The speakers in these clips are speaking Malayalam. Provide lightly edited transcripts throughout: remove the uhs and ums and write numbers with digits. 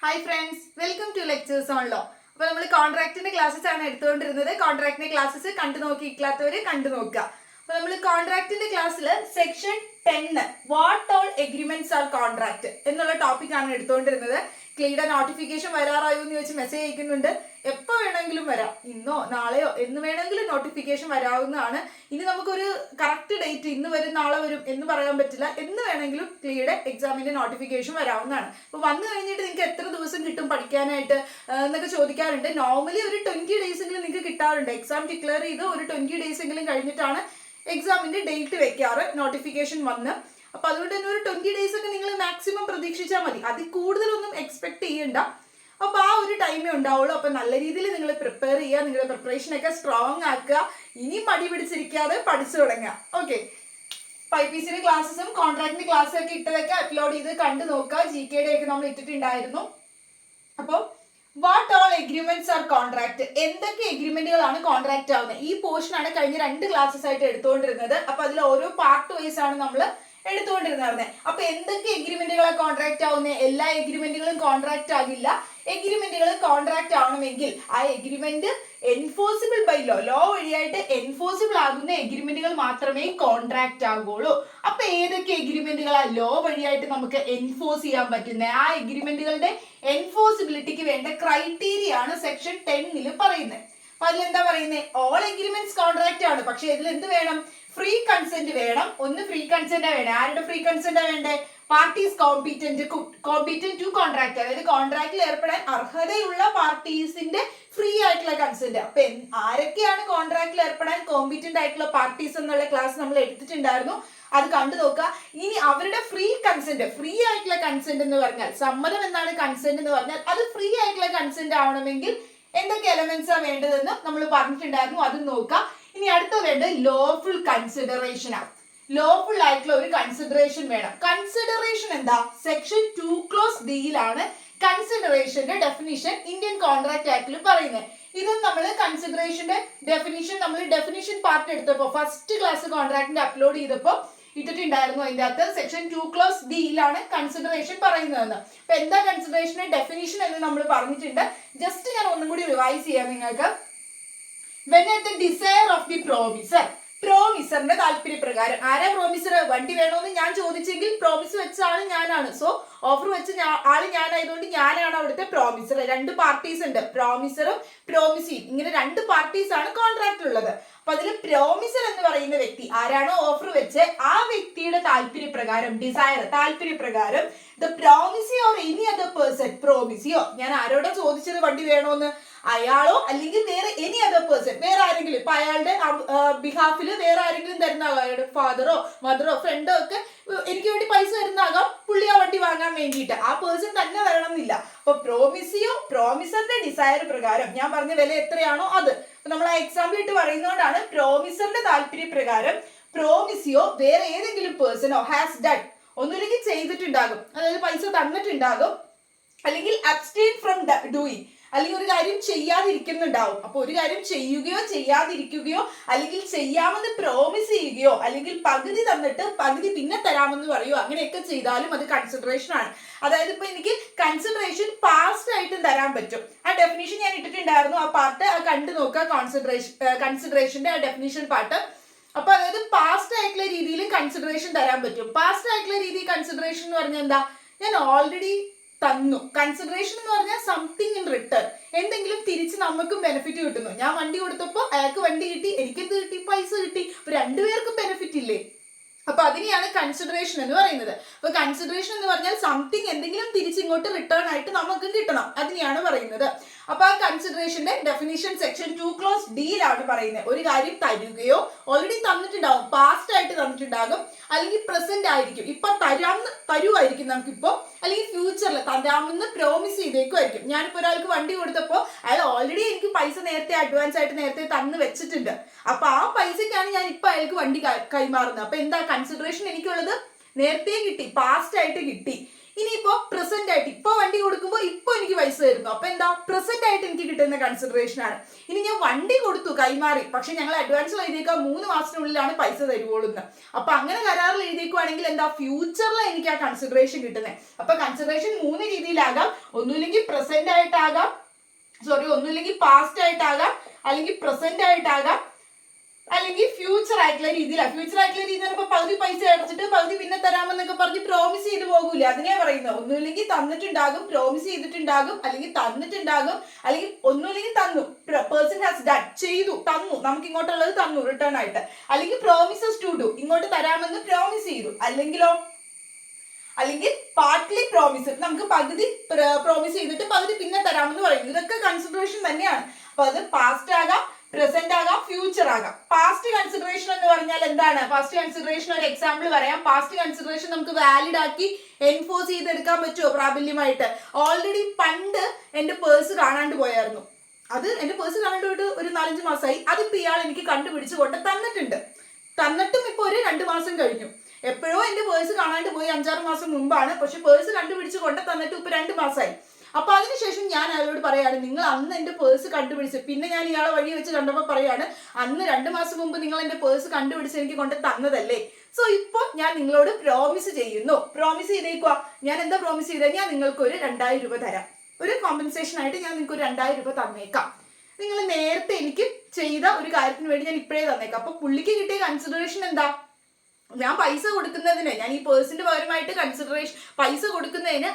Hi friends, welcome to Lectures on Law. അപ്പോൾ നമ്മൾ കോൺട്രാക്റ്റിന്റെ ക്ലാസ്സസ് ആണ് എടുത്തുകൊണ്ടിരുന്നത്. കോൺട്രാക്റ്റിന്റെ ക്ലാസ്സസ് കണ്ടു നോക്കിയിട്ടില്ലാത്തവര് കണ്ടു നോക്കുക. അപ്പോൾ നമ്മൾ കോൺട്രാക്റ്റിന്റെ ക്ലാസ്സിൽ section 10 what all agreements R contract എന്നുള്ള ടോപ്പിക് ആണ് എടുത്തുകൊണ്ടിരുന്നത്. ക്ലീയുടെ നോട്ടിഫിക്കേഷൻ വരാറായോ എന്ന് ചോദിച്ച് മെസ്സേജ് അയക്കുന്നുണ്ട്. എപ്പോൾ വേണമെങ്കിലും വരാം, ഇന്നോ നാളെയോ എന്ന് വേണമെങ്കിലും നോട്ടിഫിക്കേഷൻ വരാവുന്നതാണ്. ഇനി നമുക്കൊരു കറക്റ്റ് ഡേറ്റ് ഇന്ന് വരും നാളെ വരും എന്ന് പറയാൻ പറ്റില്ല. എന്ന് വേണമെങ്കിലും ക്ലീയുടെ എക്സാമിന്റെ നോട്ടിഫിക്കേഷൻ വരാവുന്നതാണ്. അപ്പോൾ വന്നു കഴിഞ്ഞിട്ട് നിങ്ങൾക്ക് എത്ര ദിവസം കിട്ടും പഠിക്കാനായിട്ട് എന്നൊക്കെ ചോദിക്കാറുണ്ട്. നോർമലി ഒരു 20 days എങ്കിലും നിങ്ങൾക്ക് കിട്ടാറുണ്ട്. എക്സാം ഡിക്ലെയർ ചെയ്ത് ഒരു 20 days എങ്കിലും കഴിഞ്ഞിട്ടാണ് എക്സാമിന്റെ ഡേറ്റ് വെക്കാറ് നോട്ടിഫിക്കേഷൻ വന്ന്. അപ്പൊ അതുകൊണ്ട് തന്നെ ഒരു 20 days ഒക്കെ നിങ്ങൾ മാക്സിമം പ്രതീക്ഷിച്ചാൽ മതി. അതിൽ കൂടുതലൊന്നും എക്സ്പെക്ട് ചെയ്യണ്ട. അപ്പൊ ആ ഒരു ടൈമേ ഉണ്ടാവുള്ളൂ. അപ്പൊ നല്ല രീതിയിൽ നിങ്ങൾ പ്രിപ്പയർ ചെയ്യുക, നിങ്ങളുടെ പ്രിപ്പറേഷൻ ഒക്കെ സ്ട്രോങ് ആക്കുക. ഇനി മടി പിടിച്ചിരിക്കാതെ പഠിച്ചു തുടങ്ങുക. ഓക്കെ, IPC ക്ലാസ്സും കോൺട്രാക്ടിന്റെ ക്ലാസ്സും ഒക്കെ ഇട്ടതൊക്കെ അപ്ലോഡ് ചെയ്ത് കണ്ടു നോക്കുക. GK ഒക്കെ നമ്മൾ ഇട്ടിട്ടുണ്ടായിരുന്നു. അപ്പോൾ what all agreements R contract, എന്തൊക്കെ എഗ്രിമെന്റുകളാണ് കോൺട്രാക്ട് ആവുന്നത്, ഈ പോർഷൻ ആണ് കഴിഞ്ഞ 2 ക്ലാസ്സസ് ആയിട്ട് എടുത്തുകൊണ്ടിരുന്നത്. അപ്പൊ അതിൽ ഓരോ പാർട്ട് വൈസ് ആണ് നമ്മൾ എടുത്തുകൊണ്ടിരുന്നത്. അപ്പൊ എന്തൊക്കെ എഗ്രിമെന്റുകളാണ് കോൺട്രാക്ട് ആവുന്നത്? എല്ലാ എഗ്രിമെന്റുകളും കോൺട്രാക്ട് ആകില്ല. എഗ്രിമെന്റുകൾ കോൺട്രാക്ട് ആവണമെങ്കിൽ ആ എഗ്രിമെന്റ് എൻഫോഴ്സിബിൾ ബൈ ലോ വഴിയായിട്ട് എൻഫോഴ്സിബിൾ ആകുന്ന എഗ്രിമെന്റുകൾ മാത്രമേ കോൺട്രാക്ട് ആകുള്ളൂ. അപ്പൊ ഏതൊക്കെ എഗ്രിമെന്റുകളാ ലോ വഴിയായിട്ട് നമുക്ക് എൻഫോഴ്സ് ചെയ്യാൻ പറ്റുന്നത്? ആ എഗ്രിമെന്റുകളുടെ എൻഫോഴ്സിബിലിറ്റിക്ക് വേണ്ട ക്രൈറ്റീരിയ ആണ് സെക്ഷൻ 10 പറയുന്നത്. അപ്പൊ അതിലെന്താ പറയുന്നത്? ഓൾ എഗ്രിമെന്റ്സ് കോൺട്രാക്ട് ആണ്. പക്ഷെ ഇതിൽ എന്ത് വേണം? ഫ്രീ കൺസെന്റ് വേണം. ഒന്ന് ഫ്രീ കൺസെന്റ് വേണം. ആരുടെ ഫ്രീ കൺസെന്റ് വേണ്ടേ? പാർട്ടീസ് കോമ്പീറ്റന്റ് ടു കോൺട്രാക്ട്, അതായത് കോൺട്രാക്റ്റിൽ ഏർപ്പെടാൻ അർഹതയുള്ള പാർട്ടീസിന്റെ ഫ്രീ ആയിട്ടുള്ള കൺസെന്റ്. അപ്പൊ ആരൊക്കെയാണ് കോൺട്രാക്റ്റിൽ ഏർപ്പെടാൻ കോമ്പീറ്റന്റ് ആയിട്ടുള്ള പാർട്ടീസ് എന്നുള്ള ക്ലാസ് നമ്മൾ എടുത്തിട്ടുണ്ടായിരുന്നു. അത് കണ്ടു നോക്കുക. ഇനി അവരുടെ ഫ്രീ കൺസെന്റ്, ഫ്രീ ആയിട്ടുള്ള കൺസെന്റ് എന്ന് പറഞ്ഞാൽ, സമ്മതം എന്നാണ് കൺസെന്റ് എന്ന് പറഞ്ഞാൽ, അത് ഫ്രീ ആയിട്ടുള്ള കൺസെന്റ് ആവണമെങ്കിൽ എന്തൊക്കെ എലമെന്റ്സ് ആണ് വേണ്ടതെന്ന് നമ്മൾ പറഞ്ഞിട്ടുണ്ടായിരുന്നു. അത് നോക്കാം. ഇനി അടുത്ത വേണ്ടത് ലോഫുൾ കൺസിഡറേഷൻ ആണ്. ലോഫുൾ ആയിട്ടുള്ള ഒരു കൺസിഡറേഷൻ വേണം. കൺസിഡറേഷൻ എന്താ? സെക്ഷൻ 2 clause D-യിലാണ് കൺസിഡറേഷന്റെ ഡെഫിനിഷൻ ഇന്ത്യൻ കോൺട്രാക്ട് ആക്ടിൽ പറയുന്നത്. ഇതും നമ്മൾ കൺസിഡറേഷന്റെ ഡെഫിനിഷൻ നമ്മൾ ഡെഫിനിഷൻ പാർട്ട് എടുത്തപ്പോൾ ഫസ്റ്റ് ക്ലാസ് കോൺട്രാക്ടിന്റെ അപ്ലോഡ് ചെയ്തപ്പോൾ ഇട്ടിട്ടുണ്ടായിരുന്നു. അതിന്റെ അകത്ത് സെക്ഷൻ 2 clause D-യിലാണ് കൺസിഡറേഷൻ പറയുന്നതെന്ന്. അപ്പൊ എന്താ കൺസിഡറേഷന്റെ ഡെഫിനിഷൻ എന്ന് നമ്മൾ പറഞ്ഞിട്ടുണ്ട്. ജസ്റ്റ് ഞാൻ ഒന്നും കൂടി റിവൈസ് ചെയ്യാം നിങ്ങൾക്ക്. When at the desire of the promisor, പ്രോമിസറിന്റെ താല്പര്യപ്രകാരം. ആരാ പ്രോമിസർ? വണ്ടി വേണോന്ന് ഞാൻ ചോദിച്ചെങ്കിൽ പ്രോമിസ് വെച്ച ആള് ഞാനാണ്. സോ ഓഫർ വെച്ച ആള് ഞാനായതുകൊണ്ട് ഞാനാണ് അവിടുത്തെ പ്രോമിസർ. 2 പാർട്ടീസ് ഉണ്ട്, പ്രോമിസറും പ്രോമിസിയും. ഇങ്ങനെ 2 പാർട്ടീസ് ആണ് കോൺട്രാക്ട് ഉള്ളത്. അപ്പൊ അതിൽ പ്രോമിസർ എന്ന് പറയുന്ന വ്യക്തി ആരാണോ ഓഫർ വെച്ച് ആ വ്യക്തിയുടെ താല്പര്യപ്രകാരം, ഡിസയർ താല്പര്യപ്രകാരം, the promisee or any other person, പ്രോമിസിയോ ഞാൻ ആരോടാ ചോദിച്ചത് വണ്ടി വേണോന്ന്, അയാളോ അല്ലെങ്കിൽ വേറെ എനി അതർ പേഴ്സൺ, വേറെ ആരെങ്കിലും, ഇപ്പൊ അയാളുടെ ബിഹാഫിൽ വേറെ ആരെങ്കിലും തരുന്നാകാം, അയാളുടെ ഫാദറോ മദറോ ഫ്രണ്ടോ ഒക്കെ എനിക്ക് വേണ്ടി പൈസ തരുന്നാകാം, പുള്ളി ആ വണ്ടി വാങ്ങാൻ വേണ്ടിയിട്ട്. ആ പേഴ്സൺ തന്നെ വരണം എന്നില്ല. അപ്പൊ പ്രോമിസിയോ പ്രോമിസറിന്റെ ഡിസയർ പ്രകാരം ഞാൻ പറഞ്ഞ വില എത്രയാണോ അത്, നമ്മൾ ആ എക്സാമ്പിൾ ഇട്ട് പറയുന്നതുകൊണ്ടാണ്. പ്രോമിസറിന്റെ താല്പര്യപ്രകാരം പ്രോമിസിയോ വേറെ ഏതെങ്കിലും പേഴ്സണോ ഹാസ് ഡൺ, ഒന്നുമില്ലെങ്കിൽ ചെയ്തിട്ടുണ്ടാകും, അതായത് പൈസ തന്നിട്ടുണ്ടാകും, അല്ലെങ്കിൽ അബ്സ്റ്റെയിൻ ഫ്രം ഡൂയിങ്, അല്ലെങ്കിൽ ഒരു കാര്യം ചെയ്യാതിരിക്കുന്നുണ്ടാവും. അപ്പൊ ഒരു കാര്യം ചെയ്യുകയോ ചെയ്യാതിരിക്കുകയോ, അല്ലെങ്കിൽ ചെയ്യാമെന്ന് പ്രോമിസ് ചെയ്യുകയോ, അല്ലെങ്കിൽ പകുതി തന്നിട്ട് പകുതി പിന്നെ തരാമെന്ന് പറയുകയോ, അങ്ങനെയൊക്കെ ചെയ്താലും അത് കൺസിഡറേഷൻ ആണ്. അതായത് ഇപ്പൊ എനിക്ക് കൺസിഡറേഷൻ പാസ്റ്റ് ആയിട്ടും തരാൻ പറ്റും. ആ ഡെഫിനിഷൻ ഞാൻ ഇട്ടിട്ടുണ്ടായിരുന്നു. ആ പാർട്ട് കണ്ടു നോക്കുക. കൺസിഡറേഷന്റെ ആ ഡെഫിനിഷൻ പാർട്ട്. അപ്പൊ അതായത് പാസ്റ്റ് ആയിട്ടുള്ള രീതിയിൽ കൺസിഡറേഷൻ തരാൻ പറ്റും. പാസ്റ്റ് ആയിട്ടുള്ള രീതിയിൽ കൺസിഡറേഷൻ എന്ന് പറഞ്ഞാൽ എന്താ? ഞാൻ ഓൾറെഡി തന്നു. കൺസിഡറേഷൻ എന്ന് പറഞ്ഞാൽ സംതിങ് ഇൻ റിട്ടേൺ, എന്തെങ്കിലും തിരിച്ച് നമുക്കും ബെനിഫിറ്റ് കിട്ടുന്നു. ഞാൻ വണ്ടി കൊടുത്തപ്പോൾ അയാൾക്ക് വണ്ടി കിട്ടി, എനിക്കെന്ത് കിട്ടി? പൈസ കിട്ടി. അപ്പൊ 2 പേർക്കും ബെനിഫിറ്റ് ഇല്ലേ? അപ്പൊ അതിനെയാണ് കൺസിഡറേഷൻ എന്ന് പറയുന്നത്. അപ്പൊ കൺസിഡറേഷൻ എന്ന് പറഞ്ഞാൽ സംതിങ്, എന്തെങ്കിലും തിരിച്ചിങ്ങോട്ട് റിട്ടേൺ ആയിട്ട് നമുക്ക് കിട്ടണം, അതിനെയാണ് പറയുന്നത്. അപ്പൊ ആ കൺസിഡറേഷന്റെ ഡെഫിനിഷൻ സെക്ഷൻ 2 clause D-യിലാണ് പറയുന്നത്. ഒരു കാര്യം തരുകയോ, ഓൾറെഡി തന്നിട്ടുണ്ടാവും, പാസ്റ്റ് ആയിട്ട് തന്നിട്ടുണ്ടാകും, അല്ലെങ്കിൽ പ്രസന്റ് ആയിരിക്കും, ഇപ്പൊ തരുമായിരിക്കും നമുക്കിപ്പോ, അല്ലെങ്കിൽ ഫ്യൂച്ചറിൽ തരാമെന്ന് പ്രോമിസ് ചെയ്തേക്കുമായിരിക്കും. ഞാനിപ്പോ ഒരാൾക്ക് വണ്ടി കൊടുത്തപ്പോൾ അയാൾ ഓൾറെഡി എനിക്ക് പൈസ നേരത്തെ അഡ്വാൻസ് ആയിട്ട് നേരത്തെ തന്നു വെച്ചിട്ടുണ്ട്. അപ്പൊ ആ പൈസക്കാണ് ഞാൻ ഇപ്പൊ അയാൾക്ക് വണ്ടി കൈമാറുന്നത്. അപ്പൊ എന്താ കൺസിഡറേഷൻ എനിക്കുള്ളത്? നേരത്തെ കിട്ടി, പാസ്റ്റ് ആയിട്ട് കിട്ടി. ഇനിയിപ്പോ പ്രസന്റ് ആയിട്ട് ഇപ്പൊ വണ്ടി കൊടുക്കുമ്പോൾ ഇപ്പൊ എനിക്ക് എനിക്ക് പൈസ തരുന്നു. അപ്പൊ എന്താ, പ്രസന്റ് ആയിട്ട് എനിക്ക് കിട്ടുന്ന കൺസിഡറേഷൻ ആണ്. ഇനി ഞാൻ വണ്ടി കൊടുത്തു, കൈമാറി, പക്ഷെ ഞങ്ങൾ അഡ്വാൻസിൽ എഴുതിയേക്കാം 3 മാസത്തിനുള്ളിലാണ് പൈസ തരുവോളൂന്ന്. അപ്പൊ അങ്ങനെ കരാറിൽ എഴുതിയേക്കുവാണെങ്കിൽ എന്താ, ഫ്യൂച്ചറിൽ എനിക്ക് ആ കൺസിഡറേഷൻ കിട്ടുന്നത്. അപ്പൊ കൺസിഡറേഷൻ 3 രീതിയിലാകാം. ഒന്നുമില്ലെങ്കിൽ പ്രസന്റ് ആയിട്ടാകാം, ഒന്നുമില്ലെങ്കിൽ പാസ്റ്റ് ആയിട്ടാകാം, അല്ലെങ്കിൽ പ്രസന്റ് ആയിട്ടാകാം, അല്ലെങ്കിൽ ഫ്യൂച്ചർ ആയിട്ടുള്ള രീതിയിലാണ്. ഫ്യൂച്ചർ ആയിട്ടുള്ള രീതിയിൽ ഇപ്പൊ പകുതി പൈസ അടച്ചിട്ട് പകുതി പിന്നെ തരാമെന്നൊക്കെ പറഞ്ഞ് പ്രോമിസ് ചെയ്ത് പോകൂല, അതിനെയാ പറയുന്നത്. ഒന്നുമില്ലെങ്കിൽ തന്നിട്ടുണ്ടാകും, പ്രോമിസ് ചെയ്തിട്ടുണ്ടാകും, അല്ലെങ്കിൽ തന്നിട്ടുണ്ടാകും, അല്ലെങ്കിൽ ഒന്നുമില്ലെങ്കിൽ തന്നു, പേഴ്സൺ ഹാസ് ഡൺ, ചെയ്തു, തന്നു, നമുക്ക് ഇങ്ങോട്ടുള്ളത് തന്നു റിട്ടേൺ ആയിട്ട്, അല്ലെങ്കിൽ പ്രോമിസസ് ടു ഡു, ഇങ്ങോട്ട് തരാമെന്ന് പ്രോമിസ് ചെയ്തു, അല്ലെങ്കിൽ പാർട്ട്ലി പ്രോമിസ്, നമുക്ക് പകുതി പ്രോമിസ് ചെയ്തിട്ട് പകുതി പിന്നെ തരാമെന്ന് പറയുന്നു. ഇതൊക്കെ കൺസിഡറേഷൻ തന്നെയാണ്. അപ്പൊ അത് പാസ്റ്റ് ആകാം, പ്രസന്റ് ആകാം, ഫ്യൂച്ചർ ആകാം. പാസ്റ്റ് കൺസിഡറേഷൻ എന്ന് പറഞ്ഞാൽ എന്താണ്? പാസ്റ്റ് കൺസിഡറേഷൻ ഒരു എക്സാമ്പിൾ പറയാം. പാസ്റ്റ് കൺസിഡറേഷൻ നമുക്ക് വാലിഡ് ആക്കി എൻഫോഴ്സ് ചെയ്തെടുക്കാൻ പറ്റുമോ പ്രാബല്യമായിട്ട്? ഓൾറെഡി പണ്ട് എന്റെ പേഴ്സ് കാണാണ്ട് പോയായിരുന്നു. അത് എന്റെ പേഴ്സ് കാണാണ്ട് പോയിട്ട് ഒരു 4-5 മാസമായി. അതിപ്പോ ഇയാൾ എനിക്ക് കണ്ടുപിടിച്ച് കൊണ്ട് തന്നിട്ടുണ്ട്. തന്നിട്ടും ഇപ്പൊ ഒരു 2 മാസം കഴിഞ്ഞു. എപ്പോഴോ എന്റെ പേഴ്സ് കാണാണ്ട് പോയി 5-6 മാസം മുമ്പാണ്, പക്ഷെ പേഴ്സ് കണ്ടുപിടിച്ച് കൊണ്ട് തന്നിട്ട് ഇപ്പൊ 2 മാസമായി. അപ്പൊ അതിനുശേഷം ഞാൻ അയാളോട് പറയാണ്, നിങ്ങൾ അന്ന് എന്റെ പേഴ്സ് കണ്ടുപിടിച്ച്, പിന്നെ ഞാൻ ഇയാളെ വഴി വെച്ച് കണ്ടപ്പോൾ പറയാണ്, അന്ന് 2 മാസം മുമ്പ് നിങ്ങൾ എന്റെ പേഴ്സ് കണ്ടുപിടിച്ച് എനിക്ക് കൊണ്ട് തന്നതല്ലേ. സോ ഇപ്പൊ ഞാൻ നിങ്ങളോട് പ്രോമിസ് ചെയ്യുന്നു. പ്രോമിസ് ചെയ്തേക്കുക. ഞാൻ എന്താ പ്രോമിസ് ചെയ്തത്? ഞാൻ നിങ്ങൾക്ക് ഒരു 2000 രൂപ തരാം. ഒരു കോമ്പൻസേഷൻ ആയിട്ട് ഞാൻ നിങ്ങൾക്ക് ഒരു 2000 രൂപ തന്നേക്കാം. നിങ്ങൾ നേരത്തെ എനിക്ക് ചെയ്ത ഒരു കാര്യത്തിന് വേണ്ടി ഞാൻ ഇപ്പോഴേ തന്നേക്കാം. അപ്പൊ പുള്ളിക്ക് കിട്ടിയ കൺസിഡറേഷൻ എന്താ? ഞാൻ പൈസ കൊടുക്കുന്നതിന്, ഞാൻ ഈ പേഴ്സിന്റെ പകരമായിട്ട് കൺസിഡറേഷൻ പൈസ കൊടുക്കുന്നതിന്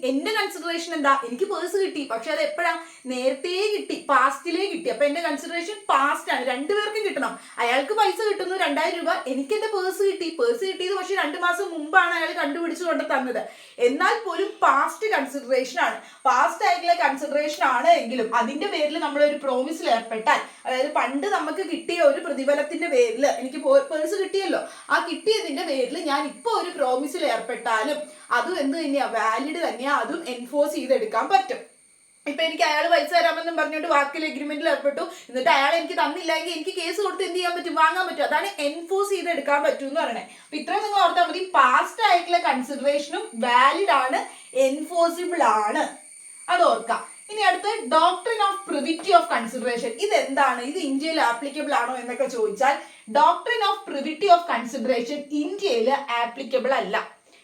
എന്റെ കൺസിഡറേഷൻ എന്താ? എനിക്ക് പേഴ്സ് കിട്ടി, പക്ഷെ അത് എപ്പോഴാ? നേരത്തെ കിട്ടി, പാസ്റ്റിലേ കിട്ടി. അപ്പൊ എന്റെ കൺസിഡറേഷൻ പാസ്റ്റ് ആണ്. 2 പേർക്കും കിട്ടണം. അയാൾക്ക് പൈസ കിട്ടുന്നു 2000 രൂപ, എനിക്ക് എന്റെ പേഴ്സ് കിട്ടി. പേഴ്സ് കിട്ടിയത് പക്ഷെ 2 മാസം മുമ്പാണ് അയാൾ കണ്ടുപിടിച്ചു കൊണ്ട് തന്നത്. എന്നാൽ പോലും പാസ്റ്റ് കൺസിഡറേഷൻ ആണ്. പാസ്റ്റ് ആയിട്ടുള്ള കൺസിഡറേഷൻ ആണ് എങ്കിലും അതിന്റെ പേരിൽ നമ്മൾ ഒരു പ്രോമിസിൽ ഏർപ്പെട്ടാൽ, അതായത് പണ്ട് നമുക്ക് കിട്ടിയ ഒരു പ്രതിഫലത്തിന്റെ പേരിൽ എനിക്ക് പേഴ്സ് കിട്ടിയല്ലോ, ആ കിട്ടിയതിന്റെ പേരിൽ ഞാൻ ഇപ്പൊ ഒരു പ്രോമിസിൽ ഏർപ്പെട്ടാലും അതും എന്ത് തന്നെയാ? വാലിഡ് തന്നെയാ. അതും എൻഫോഴ്സ് ചെയ്തെടുക്കാൻ പറ്റും. ഇപ്പൊ എനിക്ക് അയാൾ പൈസ തരാമെന്നും പറഞ്ഞിട്ട് വാക്കിൽ എഗ്രിമെന്റിൽ ഏർപ്പെട്ടു, എന്നിട്ട് അയാൾ എനിക്ക് തന്നില്ലെങ്കിൽ എനിക്ക് കേസ് കൊടുത്ത് എന്ത് ചെയ്യാൻ പറ്റും? വാങ്ങാൻ പറ്റും. അതാണ് എൻഫോഴ്സ് ചെയ്തെടുക്കാൻ പറ്റും എന്ന് പറയണേ. അപ്പൊ ഇത്രയും നിങ്ങൾ ഓർത്താൽ മതി. പാസ്റ്റ് ആയിട്ടുള്ള കൺസിഡറേഷനും വാലിഡ് ആണ്, എൻഫോഴ്സിബിൾ ആണ്. അത് ഓർക്കാം. ഇനി അടുത്ത് doctrine of privity of consideration. ഇതെന്താണ്? ഇത് ഇന്ത്യയിൽ ആപ്ലിക്കബിൾ ആണോ എന്നൊക്കെ ചോദിച്ചാൽ, doctrine of privity of consideration ഇന്ത്യയിൽ ആപ്ലിക്കബിൾ അല്ല,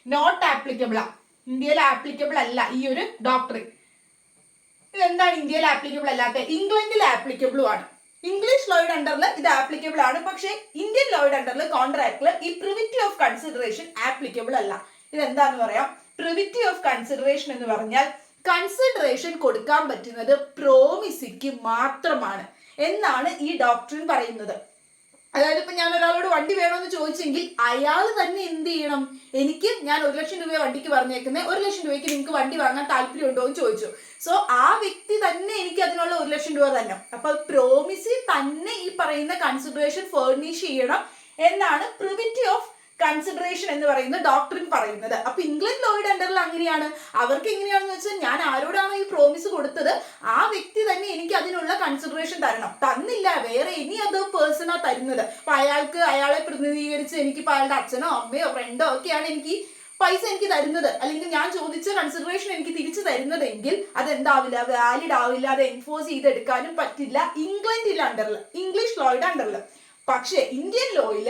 നോട്ട് ആപ്ലിക്കബിൾ ആ. ഇന്ത്യയിൽ ആപ്ലിക്കബിൾ അല്ല ഈ ഒരു ഡോക്ട്രിൻ. ഇതെന്താണ് ഇന്ത്യയിൽ ആപ്ലിക്കബിൾ അല്ലാത്ത? ഇംഗ്ലണ്ടിൽ ആപ്ലിക്കബിളും ആണ്. ഇംഗ്ലീഷ് ലോയുടെ അണ്ടറിൽ ഇത് ആപ്ലിക്കബിൾ ആണ്, പക്ഷേ ഇന്ത്യൻ ലോയുടെ അണ്ടറിൽ കോൺട്രാക്റ്റിൽ ഈ പ്രിവിറ്റി ഓഫ് കൺസിഡറേഷൻ ആപ്ലിക്കബിൾ അല്ല. ഇതെന്താന്ന് പറയാം. പ്രിവിറ്റി ഓഫ് കൺസിഡറേഷൻ എന്ന് പറഞ്ഞാൽ കൺസിഡറേഷൻ കൊടുക്കാൻ പറ്റുന്നത് പ്രോമിസിക്ക് മാത്രമാണ് എന്നാണ് ഈ ഡോക്ട്രിൻ പറയുന്നത്. അതായത് ഇപ്പൊ ഞാൻ ഒരാളോട് വണ്ടി വേണമെന്ന് ചോദിച്ചെങ്കിൽ അയാൾ തന്നെ എന്ത് ചെയ്യണം? ഞാൻ 1 ലക്ഷം രൂപ വണ്ടിക്ക് പറഞ്ഞേക്കുന്നത്, 1 ലക്ഷം രൂപയ്ക്ക് നിങ്ങൾക്ക് വണ്ടി വാങ്ങാൻ താല്പര്യം ഉണ്ടോ എന്ന് ചോദിച്ചു. സോ ആ വ്യക്തി തന്നെ എനിക്ക് അതിനുള്ള 1 ലക്ഷം രൂപ തന്നെ. അപ്പൊ പ്രോമിസിൽ തന്നെ ഈ പറയുന്ന കൺസിഡറേഷൻ ഫർണിഷ് ചെയ്യണം എന്നാണ് പ്രിവിറ്റി ഓഫ് കൺസിഡറേഷൻ എന്ന് പറയുന്ന ഡോക്ട്രിൻ പറയുന്നത്. അപ്പൊ ഇംഗ്ലണ്ട് ലോയുടെ അണ്ടറിൽ അങ്ങനെയാണ്. അവർക്ക് എങ്ങനെയാണെന്ന് വെച്ചാൽ, ഞാൻ ആരോടാണോ ഈ പ്രോമിസ് കൊടുത്തത് ആ വ്യക്തി തന്നെ എനിക്ക് അതിനുള്ള കൺസിഡറേഷൻ തരണം. തന്നില്ല, വേറെ എനി അതർ പേഴ്സണാ തരുന്നത്. അപ്പൊ അയാളെ പ്രതിനിധീകരിച്ച് എനിക്കിപ്പോ അയാളുടെ അച്ഛനോ അമ്മയോ ഫ്രണ്ടോ ഒക്കെയാണ് എനിക്ക് പൈസ എനിക്ക് തരുന്നത്, അല്ലെങ്കിൽ ഞാൻ ചോദിച്ച കൺസിഡറേഷൻ എനിക്ക് തിരിച്ചു തരുന്നതെങ്കിൽ അതെന്താവില്ല? വാലിഡ് ആവില്ല. അത് എൻഫോഴ്സ് ചെയ്തെടുക്കാനും പറ്റില്ല ഇംഗ്ലണ്ടിലെ അണ്ടറിൽ, ഇംഗ്ലീഷ് ലോയുടെ അണ്ടറിൽ. പക്ഷെ ഇന്ത്യൻ ലോയിൽ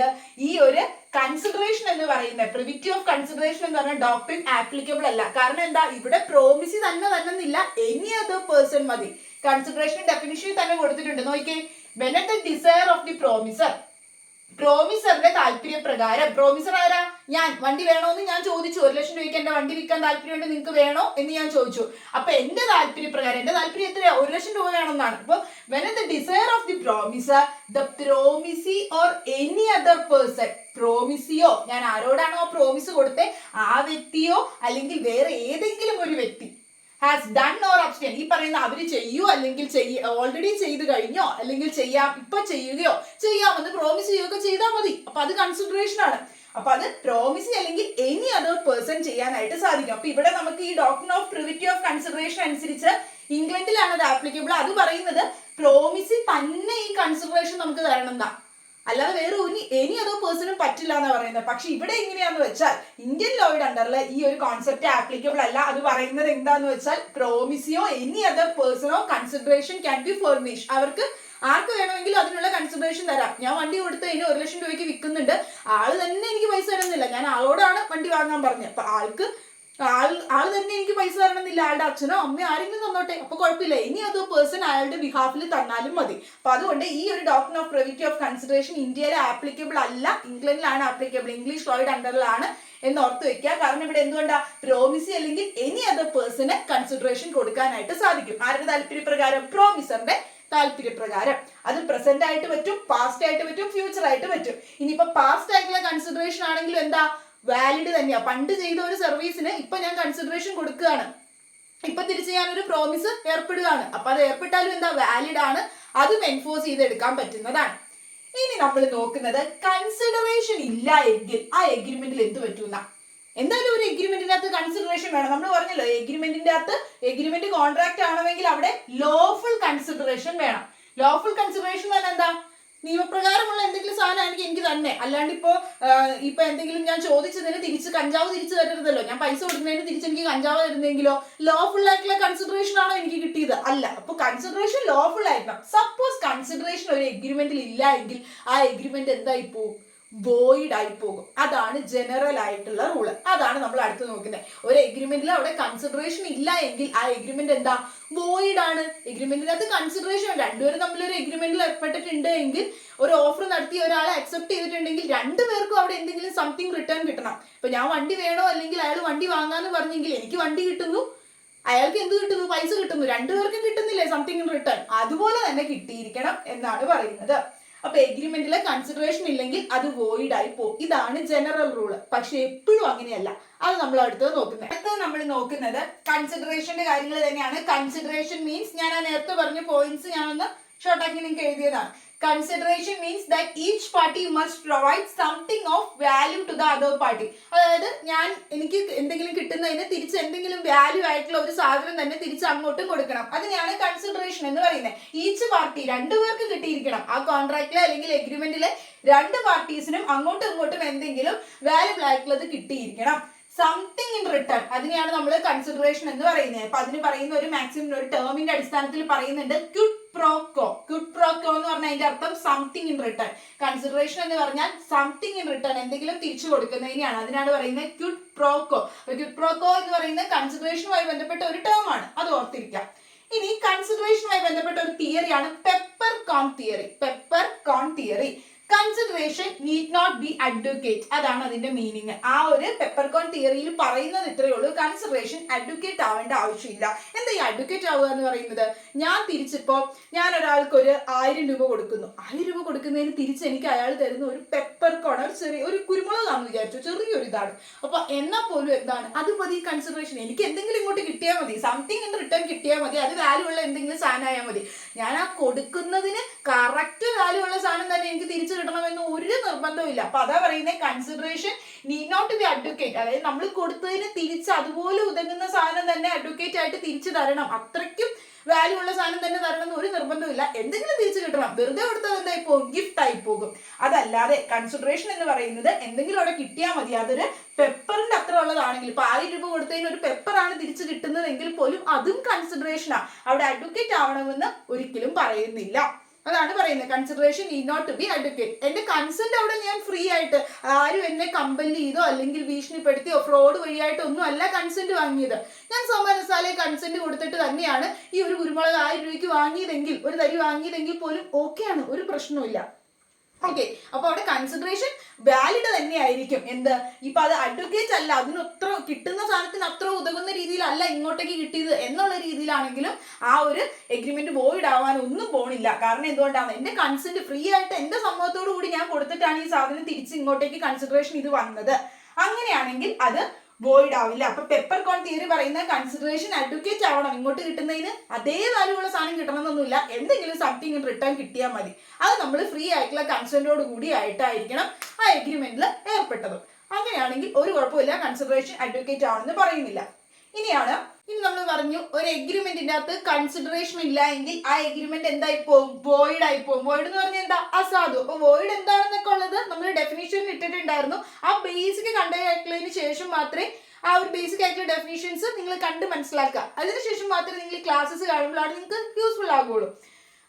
ഈ ഒരു കൺസിഡറേഷൻ എന്ന് പറയുന്ന പ്രിവിറ്റി ഓഫ് കൺസിഡറേഷൻ എന്ന് പറഞ്ഞ ഡോക്ട്രിൻ ആപ്ലിക്കബിൾ അല്ല. കാരണം എന്താ? ഇവിടെ പ്രോമിസ് തന്നെന്നില്ല, എനി അതർ പേഴ്സൺ മതി. കൺസിഡറേഷൻ ഡെഫിനിഷൻ തന്നെ കൊടുത്തിട്ടുണ്ട്, നോക്കിയേ. When at the desire of the promisor, പ്രോമിസറിന്റെ താല്പര്യപ്രകാരം. പ്രോമിസർ ആരാ? ഞാൻ. വണ്ടി വേണോന്ന് ഞാൻ ചോദിച്ചു, 1 ലക്ഷം രൂപയ്ക്ക് എന്റെ വണ്ടി വിൽക്കാൻ താല്പര്യമുണ്ട്, നിങ്ങൾക്ക് വേണോ എന്ന് ഞാൻ ചോദിച്ചു. അപ്പൊ എന്റെ താല്പര്യപ്രകാരം, എന്റെ താല്പര്യം എത്രയാ? 1 ലക്ഷം രൂപ വേണമെന്നാണ്. അപ്പൊ when at the desire of the promiser, the promisee or any other person, പ്രോമിസിയോ, ഞാൻ ആരോടാണോ പ്രോമിസ് കൊടുത്തേ ആ വ്യക്തിയോ അല്ലെങ്കിൽ വേറെ ഏതെങ്കിലും ഒരു വ്യക്തി has done or abstain, ഈ പറയുന്ന അവര് ചെയ്യോ അല്ലെങ്കിൽ ഓൾറെഡി ചെയ്ത് കഴിഞ്ഞോ അല്ലെങ്കിൽ ഇപ്പൊ ചെയ്യുകയോ ചെയ്യാമെന്ന് പ്രോമിസ് ചെയ്യുകയൊക്കെ ചെയ്താൽ മതി. അപ്പൊ അത് കൺസിഡറേഷൻ ആണ്. അപ്പൊ അത് പ്രോമിസ് അല്ലെങ്കിൽ എനി അതർ പേഴ്സൺ ചെയ്യാനായിട്ട് സാധിക്കും. അപ്പൊ ഇവിടെ നമുക്ക് ഈ doctrine of privity of consideration അനുസരിച്ച് ഇംഗ്ലണ്ടിലാണ് അത് ആപ്ലിക്കബിൾ. അത് പറയുന്നത് പ്രോമിസ് തന്നെ ഈ കൺസിഡറേഷൻ നമുക്ക് തരണം എന്നാ. അല്ലാതെ വേറെ എനി അതോ പേഴ്സണും പറ്റില്ല എന്നാണ് പറയുന്നത്. പക്ഷെ ഇവിടെ എങ്ങനെയാന്ന് വെച്ചാൽ ഇന്ത്യൻ ലോയുടെ അണ്ടറിൽ ഈ ഒരു കോൺസെപ്റ്റ് ആപ്ലിക്കബിൾ അല്ല. അത് പറയുന്നത് എന്താന്ന് വെച്ചാൽ പ്രോമിസിയോ എനി അതർ പേഴ്സണോ കൺസിഡറേഷൻ ക്യാൻ ബി ഫർണിഷ്. അവർക്ക് ആർക്ക് വേണമെങ്കിലും അതിനുള്ള കൺസിഡറേഷൻ തരാം. ഞാൻ വണ്ടി കൊടുത്ത് അതിന് 1 ലക്ഷം രൂപയ്ക്ക് വിൽക്കുന്നുണ്ട്, ആള് തന്നെ എനിക്ക് പൈസ തരുന്നില്ല, ഞാൻ ആളോടാണ് വണ്ടി വാങ്ങാൻ പറഞ്ഞത്, അപ്പൊ ആള് തന്നെ എനിക്ക് പൈസ തരണമെന്നില്ല, ആളുടെ അച്ഛനോ അമ്മയോ ആരെങ്കിലും തന്നോട്ടെ, അപ്പൊ കുഴപ്പമില്ല, ഇനി അത് പേഴ്സൺ അയാളുടെ ബിഹാഫിൽ തന്നാലും മതി. അപ്പൊ അതുകൊണ്ട് ഈ ഒരു doctrine of privity of consideration ഇന്ത്യയിൽ ആപ്ലിക്കബിൾ അല്ല, ഇംഗ്ലണ്ടിലാണ് ആപ്ലിക്കബിൾ, ഇംഗ്ലീഷ് ലോയുടെ അണ്ടറിലാണ് എന്ന് ഓർത്ത് വെക്കുക. കാരണം ഇവിടെ എന്തുകൊണ്ടാ പ്രോമിസി അല്ലെങ്കിൽ എനി അതർ പേഴ്സണ് കൺസിഡറേഷൻ കൊടുക്കാനായിട്ട് സാധിക്കും. ആരുടെ താല്പര്യപ്രകാരം? പ്രോമിസറിന്റെ താല്പര്യപ്രകാരം. അത് പ്രസന്റ് ആയിട്ട് പറ്റും, പാസ്റ്റ് ആയിട്ട് പറ്റും, ഫ്യൂച്ചർ ആയിട്ട് പറ്റും. ഇനിയിപ്പോ പാസ്റ്റ് ആയിട്ടുള്ള കൺസിഡറേഷൻ ആണെങ്കിലും എന്താ വാലിഡ് തന്നെയാ. പണ്ട് ചെയ്ത ഒരു സർവീസിന് ഇപ്പൊ ഞാൻ കൺസിഡറേഷൻ കൊടുക്കുകയാണ്, ഇപ്പൊ തിരിച്ച് ഞാനൊരു പ്രോമിസ് ഏർപ്പെടുകയാണ്, അപ്പൊ അത് ഏർപ്പെട്ടാലും എന്താ വാലിഡ് ആണ്, അതും എൻഫോഴ്സ് ചെയ്തെടുക്കാൻ പറ്റുന്നതാണ്. ഇനി നമ്മൾ നോക്കുന്നത് കൺസിഡറേഷൻ ഇല്ല എങ്കിൽ ആ എഗ്രിമെന്റിൽ എന്ത് പറ്റുന്ന. എന്തായാലും ഒരു എഗ്രിമെന്റിനകത്ത് കൺസിഡറേഷൻ വേണം. നമ്മൾ പറഞ്ഞല്ലോ എഗ്രിമെന്റിന്റെ അകത്ത് എഗ്രിമെന്റ് കോൺട്രാക്ട് ആണെങ്കിൽ അവിടെ ലോഫുൾ കൺസിഡറേഷൻ വേണം. ലോഫുൾ കൺസിഡറേഷൻ തന്നെ എന്താ? നിയമപ്രകാരമുള്ള എന്തെങ്കിലും സാധനമാണെങ്കിൽ എനിക്ക് തന്നെ, അല്ലാണ്ട് ഇപ്പൊ എന്തെങ്കിലും ഞാൻ ചോദിച്ചതിന് തിരിച്ച് കഞ്ചാവ് തിരിച്ചു തരരുതല്ലോ. ഞാൻ പൈസ കൊടുക്കുന്നതിന് തിരിച്ച് എനിക്ക് കഞ്ചാവ് തരുന്നെങ്കിലോ ലോഫുൾ ആയിട്ടുള്ള കൺസിഡറേഷൻ ആണോ എനിക്ക് കിട്ടിയത്? അല്ല. അപ്പൊ കൺസിഡറേഷൻ ലോഫുൾ ആയിരിക്കണം. സപ്പോസ് കൺസിഡറേഷൻ ഒരു എഗ്രിമെന്റിൽ ഇല്ല എങ്കിൽ ആ എഗ്രിമെന്റ് എന്തായി പോകും? വോയിഡ് ആയി പോകും. അതാണ് ജനറൽ ആയിട്ടുള്ള റൂള്. അതാണ് നമ്മൾ അടുത്ത് നോക്കുന്നത്. ഒരു എഗ്രിമെന്റിൽ അവിടെ കൺസിഡറേഷൻ ഇല്ല എങ്കിൽ ആ എഗ്രിമെന്റ് എന്താ? വോയിഡ് ആണ്. എഗ്രിമെന്റിനകത്ത് കൺസിഡറേഷൻ, രണ്ടുപേരും തമ്മിലൊരു എഗ്രിമെന്റിൽ ഏർപ്പെട്ടിട്ടുണ്ട് എങ്കിൽ, ഒരു ഓഫർ നടത്തി ഒരാളെ അക്സെപ്റ്റ് ചെയ്തിട്ടുണ്ടെങ്കിൽ രണ്ടുപേർക്കും അവിടെ എന്തെങ്കിലും സംതിങ് റിട്ടേൺ കിട്ടണം. ഇപ്പൊ ഞാൻ വണ്ടി വേണോ അല്ലെങ്കിൽ അയാൾ വണ്ടി വാങ്ങാന്ന് പറഞ്ഞെങ്കിൽ എനിക്ക് വണ്ടി കിട്ടുന്നു, അയാൾക്ക് എന്ത് കിട്ടുന്നു? പൈസ കിട്ടുന്നു, രണ്ടുപേർക്കും കിട്ടുന്നില്ലേ സംതിങ് ഇൻ റിട്ടേൺ? അതുപോലെ തന്നെ കിട്ടിയിരിക്കണം എന്നാണ് പറയുന്നത്. അപ്പൊ എഗ്രിമെന്റിലെ കൺസിഡറേഷൻ ഇല്ലെങ്കിൽ അത് വോയിഡ് ആയി പോകും. ഇതാണ് ജനറൽ റൂള്. പക്ഷെ എപ്പോഴും അങ്ങനെയല്ല. അത് നമ്മൾ അടുത്തത് നോക്കുന്നത്. അടുത്തത് നമ്മൾ നോക്കുന്നത് കൺസിഡറേഷന്റെ കാര്യങ്ങൾ തന്നെയാണ്. കൺസിഡറേഷൻ മീൻസ്, ഞാൻ ആ നേരത്തെ പറഞ്ഞ പോയിന്റ്സ് ഞാനൊന്ന് ഷോർട്ടാക്കി നിങ്ങൾക്ക് എഴുതിയതാണ്. Consideration means that each party must provide something of value to the other party. അതായത് എനിക്ക് എന്തെങ്കിലും കിട്ടുന്നതിന് തിരിച്ച് എന്തെങ്കിലും വാല്യൂ ആയിട്ടുള്ള ഒരു സാധനം തന്നെ തിരിച്ച് അങ്ങോട്ടും കൊടുക്കണം. അതിനെയാണ് കൺസിഡറേഷൻ എന്ന് പറയുന്നത്. ഈച്ച് പാർട്ടി, രണ്ടുപേർക്ക് കിട്ടിയിരിക്കണം. ആ കോൺട്രാക്റ്റിലെ അല്ലെങ്കിൽ എഗ്രിമെന്റിലെ രണ്ട് പാർട്ടീസിനും അങ്ങോട്ടും ഇങ്ങോട്ടും എന്തെങ്കിലും വാല്യൂബിൾ ആയിട്ടുള്ളത് കിട്ടിയിരിക്കണം. സംതിങ് ഇൻ റിട്ടേൺ, അതിനെയാണ് നമ്മൾ കൺസിഡറേഷൻ എന്ന് പറയുന്നത്. അപ്പൊ അതിന് പറയുന്ന ഒരു മാക്സിമം ഒരു ടേമിന്റെ അടിസ്ഥാനത്തിൽ പറയുന്നുണ്ട് ക്വിഡ് പ്രോക്കോ. ക്വിഡ് പ്രോക്കോ എന്ന് പറഞ്ഞാൽ അതിന്റെ അർത്ഥം സംതിങ് ഇൻ റിട്ടേൺ. കൺസിഡറേഷൻ എന്ന് പറഞ്ഞാൽ സംതിങ് ഇൻ റിട്ടേൺ, എന്തെങ്കിലും തിരിച്ചു കൊടുക്കുന്നതിനെയാണ്. അതിനാണ് പറയുന്നത് ക്വിഡ് പ്രോക്കോ. ക്വിഡ് പ്രോക്കോ എന്ന് പറയുന്നത് കൺസിഡറേഷനുമായി ബന്ധപ്പെട്ട ഒരു ടേം ആണ്, അത് ഓർത്തിരിക്കാം. ഇനി കൺസിഡറേഷനുമായി ബന്ധപ്പെട്ട ഒരു തിയറിയാണ് peppercorn theory. Peppercorn theory. Consideration need not be adequate, അതാണ് അതിന്റെ മീനിങ്. ആ ഒരു പെപ്പർകോൺ തിയറിയിൽ പറയുന്നത് ഇത്രയേ ഉള്ളൂ, കൺസിഡറേഷൻ അഡ്വക്കേറ്റ് ആവേണ്ട ആവശ്യമില്ല. എന്താ ഈ അഡ്വക്കേറ്റ് ആവുക എന്ന് പറയുന്നത്? ഞാൻ ഒരാൾക്ക് ഒരു 1000 രൂപ കൊടുക്കുന്നു. 1000 രൂപ കൊടുക്കുന്നതിന് തിരിച്ച് എനിക്ക് അയാൾ തരുന്ന ഒരു പെപ്പർകോൺ, ഒരു കുരുമുളകാണെന്ന് വിചാരിച്ചു, ചെറിയൊരു ഇതാണ്. അപ്പൊ എന്നാൽ പോലും എന്താണ് അത് മതി കൺസിഡറേഷൻ. എനിക്ക് എന്തെങ്കിലും ഇങ്ങോട്ട് കിട്ടിയാൽ മതി, സംതിങ് ഇൻ റിട്ടേൺ കിട്ടിയാൽ മതി, അത് വാല്യൂ ഉള്ള എന്തെങ്കിലും സാധനമായാൽ മതി. ഞാൻ ആ കൊടുക്കുന്നതിന് കറക്റ്റ് വാല്യൂ ഉള്ള സാധനം തന്നെ എനിക്ക് തിരിച്ചു കിട്ടണമെന്ന് ഒരു നിർബന്ധവും ഇല്ല. അപ്പൊ അതാ പറയുന്നത് consideration need not be adequate. അതായത് നമ്മൾ കൊടുത്തതിന് തിരിച്ച് അതുപോലെ ഉതകുന്ന സാധനം തന്നെ അഡ്വക്കേറ്റ് ആയിട്ട് തിരിച്ചു തരണം, അത്രയ്ക്കും വാല്യൂ ഉള്ള സാധനം തന്നെ തരണം എന്ന് ഒരു നിർബന്ധമില്ല. എന്തെങ്കിലും തിരിച്ചു കിട്ടണം. വെറുതെ കൊടുത്തത് എന്തായി പോകും? ഗിഫ്റ്റ് ആയി പോകും. അതല്ലാതെ കൺസിഡറേഷൻ എന്ന് പറയുന്നത് എന്തെങ്കിലും അവിടെ കിട്ടിയാൽ മതി. അതൊരു പെപ്പറിന്റെ അത്ര ഉള്ളതാണെങ്കിൽ, ഇപ്പൊ 1000 രൂപ കൊടുത്തതിന് ഒരു പെപ്പറാണ് തിരിച്ചു കിട്ടുന്നതെങ്കിൽ പോലും അതും കൺസിഡറേഷനാ. അവിടെ അഡ്വക്കേറ്റ് ആവണമെന്ന് ഒരിക്കലും പറയുന്നില്ല. അതാണ് പറയുന്നത് consideration need not to be adequate. എന്റെ കൺസെന്റ് അവിടെ ഞാൻ ഫ്രീ ആയിട്ട്, ആരും എന്നെ കമ്പൽ ചെയ്തോ അല്ലെങ്കിൽ ഭീഷണിപ്പെടുത്തിയോ ഫ്രോഡ് വഴിയായിട്ടോ ഒന്നും അല്ല കൺസെന്റ് വാങ്ങിയത്. ഞാൻ സമരസാലെ കൺസെന്റ് കൊടുത്തിട്ട് തന്നെയാണ് ഈ ഒരു കുരുമുളക് 1000 രൂപയ്ക്ക് വാങ്ങിയതെങ്കിൽ, ഒരു തരി വാങ്ങിയതെങ്കിൽ പോലും ഓക്കെയാണ്, ഒരു പ്രശ്നവുമില്ല. ഓക്കെ. അപ്പൊ അവിടെ കൺസിഡറേഷൻ വാലിഡ് തന്നെയായിരിക്കും. എന്ത് ഇപ്പൊ അത് അഡ്വക്കേറ്റ് അല്ല, അതിനൊത്ര കിട്ടുന്ന സാധനത്തിന് അത്ര ഉതകുന്ന രീതിയിലല്ല ഇങ്ങോട്ടേക്ക് കിട്ടിയത് എന്നുള്ള രീതിയിലാണെങ്കിലും ആ ഒരു എഗ്രിമെന്റ് വോയിഡ് ആവാൻ ഒന്നും പോണില്ല. കാരണം എന്തുകൊണ്ടാണ്? എന്റെ കൺസെന്റ് ഫ്രീ ആയിട്ട് എന്റെ സമ്മതത്തോടു കൂടി ഞാൻ കൊടുത്തിട്ടാണ് ഈ സാധനം തിരിച്ച് ഇങ്ങോട്ടേക്ക് കൺസിഡറേഷൻ ഇത് വന്നത്. അങ്ങനെയാണെങ്കിൽ അത് വോയിഡ് ആവില്ല. അപ്പൊ പെപ്പർ കോൺ തിയറി പറയുന്ന കൺസിഡറേഷൻ അഡ്വക്കേറ്റ് ആവണം, ഇങ്ങോട്ട് കിട്ടുന്നതിന് അതേ വാല്യൂ ഉള്ള സാധനം കിട്ടണമെന്നൊന്നുമില്ല, എന്തെങ്കിലും സംതിങ് ഇൻ റിട്ടേൺ കിട്ടിയാൽ മതി. അത് നമ്മൾ ഫ്രീ ആയിട്ടുള്ള കൺസെന്റോട് കൂടി ആയിട്ടായിരിക്കണം ആ എഗ്രിമെന്റിൽ ഏർപ്പെട്ടത്. അങ്ങനെയാണെങ്കിൽ ഒരു കുഴപ്പമില്ല, കൺസിഡറേഷൻ അഡ്വക്കേറ്റ് ആണെന്ന് പറയുന്നില്ല. ഇനിയാണ് ഇനി നമ്മൾ പറഞ്ഞു ഒരു എഗ്രിമെന്റിന്റെ അകത്ത് കൺസിഡറേഷൻ ഇല്ല എങ്കിൽ ആ എഗ്രിമെന്റ് എന്തായി പോകും, വോയിഡ് ആയി പോകും. വോയിഡ് എന്ന് പറഞ്ഞാൽ എന്താ, അസാധു. അപ്പൊ വോയിഡ് എന്താണെന്നൊക്കെ ഉള്ളത് നമ്മൾ ഡെഫിനിഷനിൽ ഇട്ടിട്ടുണ്ടായിരുന്നു. ആ ബേസിക് കണ്ടതിന് ശേഷം മാത്രമേ ആ ഒരു ബേസിക് ആയിട്ടുള്ള ഡെഫിനിഷൻസ് നിങ്ങൾ കണ്ട് മനസ്സിലാക്കുക. അതിനുശേഷം മാത്രമേ നിങ്ങൾ ക്ലാസ്സസ് കാണുമ്പോഴാണ് നിങ്ങൾക്ക് യൂസ്ഫുൾ ആകുള്ളൂ.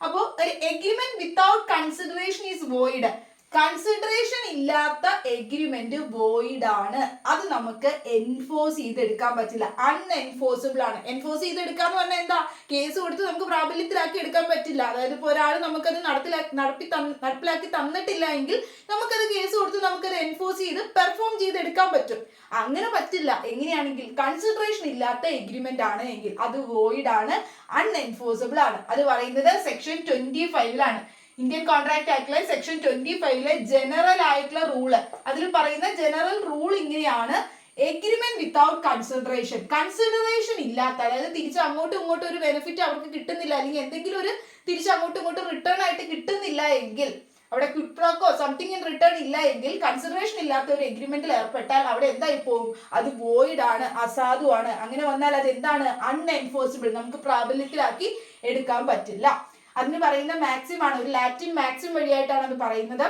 അപ്പോൾ ഒരു agreement without consideration is void. Consideration ഇല്ലാത്ത എഗ്രിമെന്റ് വോയിഡ് ആണ്. അത് നമുക്ക് എൻഫോഴ്സ് ചെയ്തെടുക്കാൻ പറ്റില്ല, അൺഎൻഫോഴ്സിബിൾ ആണ്. എൻഫോഴ്സ് ചെയ്തെടുക്കാന്ന് പറഞ്ഞാൽ എന്താ, കേസ് കൊടുത്ത് നമുക്ക് പ്രാബല്യത്തിലാക്കി എടുക്കാൻ പറ്റില്ല. അതായത് ഇപ്പോൾ ഒരാൾ നമുക്കത് നടപ്പിലാക്കി തന്നിട്ടില്ല എങ്കിൽ നമുക്കത് കേസ് കൊടുത്ത് നമുക്കത് എൻഫോഴ്സ് ചെയ്ത് പെർഫോം ചെയ്തെടുക്കാൻ പറ്റും. അങ്ങനെ പറ്റില്ല. എങ്ങനെയാണെങ്കിൽ കൺസിഡറേഷൻ ഇല്ലാത്ത എഗ്രിമെന്റ് ആണ് എങ്കിൽ അത് വോയിഡ് ആണ്, അൺഎൻഫോഴ്സിബിൾ ആണ്. അത് പറയുന്നത് സെക്ഷൻ 25 ഇന്ത്യൻ കോൺട്രാക്ട് ആക്ടിലെ സെക്ഷൻ 25 ജനറൽ ആയിട്ടുള്ള റൂള്. അതിൽ പറയുന്ന ജനറൽ റൂൾ ഇങ്ങനെയാണ്: എഗ്രിമെന്റ് വിത്തൗട്ട് കൺസിഡറേഷൻ. കൺസിഡറേഷൻ ഇല്ലാത്ത, അതായത് തിരിച്ച് അങ്ങോട്ടും ഇങ്ങോട്ടും ഒരു ബെനിഫിറ്റ് അവർക്ക് കിട്ടുന്നില്ല, അല്ലെങ്കിൽ എന്തെങ്കിലും ഒരു തിരിച്ച് അങ്ങോട്ടും ഇങ്ങോട്ടും റിട്ടേൺ ആയിട്ട് കിട്ടുന്നില്ല എങ്കിൽ, അവിടെ quid pro quo something in return ഇല്ല എങ്കിൽ, കൺസിഡറേഷൻ ഇല്ലാത്ത ഒരു എഗ്രിമെന്റിൽ ഏർപ്പെട്ടാൽ അവിടെ എന്തായി പോകും, അത് വോയിഡ് ആണ്, അസാധുവാണ്. അങ്ങനെ വന്നാൽ അത് എന്താണ്, അൺഎൻഫോഴ്സിബിൾ, നമുക്ക് പ്രാബല്യത്തിലാക്കി എടുക്കാൻ പറ്റില്ല. അതിന് പറയുന്ന മാക്സിം ആണ്, ഒരു ലാറ്റിൻ മാക്സിം വഴിയായിട്ടാണ് അത് പറയുന്നത്.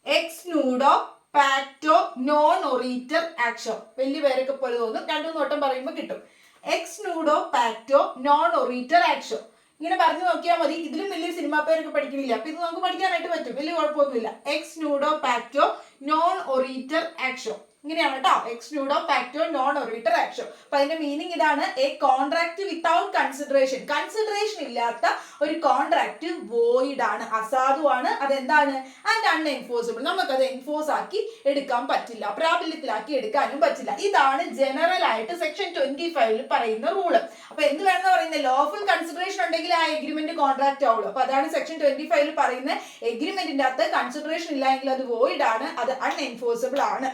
Ex nudo pacto non oritur actio. വലിയ പേരൊക്കെ പോലെ തോന്നും, രണ്ടു വട്ടം പറയുമ്പോൾ കിട്ടും. Ex nudo pacto non oritur actio. ഇങ്ങനെ പറഞ്ഞു നോക്കിയാൽ മതി. ഇതിലും വലിയ സിനിമാ പേരൊക്കെ പഠിക്കുന്നില്ല, അപ്പൊ ഇത് നമുക്ക് പഠിക്കാനായിട്ട് പറ്റും, വലിയ കുഴപ്പമൊന്നുമില്ല. X nudo pacto non oritur actio, ഇങ്ങനെയാണ് കേട്ടോ. Ex nudo pacto non oritur actio. അപ്പൊ അതിന്റെ മീനിങ് ഇതാണ്: a contract without consideration. Consideration ഇല്ലാത്ത ഒരു കോൺട്രാക്ട് വോയിഡ് ആണ്, അസാധുവാണ്. അതെന്താണ്, ആൻഡ് അൺഎൻഫോഴ്സിബിൾ. നമുക്കത് എൻഫോഴ്സ് ആക്കി എടുക്കാൻ പറ്റില്ല, പ്രാബല്യത്തിലാക്കി എടുക്കാനും പറ്റില്ല. ഇതാണ് ജനറൽ ആയിട്ട് സെക്ഷൻ 25 പറയുന്ന റൂള്. അപ്പൊ എന്ത് വേണമെന്ന് പറയുന്നത്, ലോഫുൾ കൺസിഡറേഷൻ ഉണ്ടെങ്കിൽ ആ എഗ്രിമെന്റ് കോൺട്രാക്ട് ആവുള്ളൂ. അപ്പൊ അതാണ് സെക്ഷൻ 25 പറയുന്നത്. എഗ്രിമെന്റിന്റെ അകത്ത് കൺസിഡറേഷൻ ഇല്ല എങ്കിൽ അത് വോയിഡ് ആണ്, അത് അൺഎൻഫോഴ്സിബിൾ ആണ്.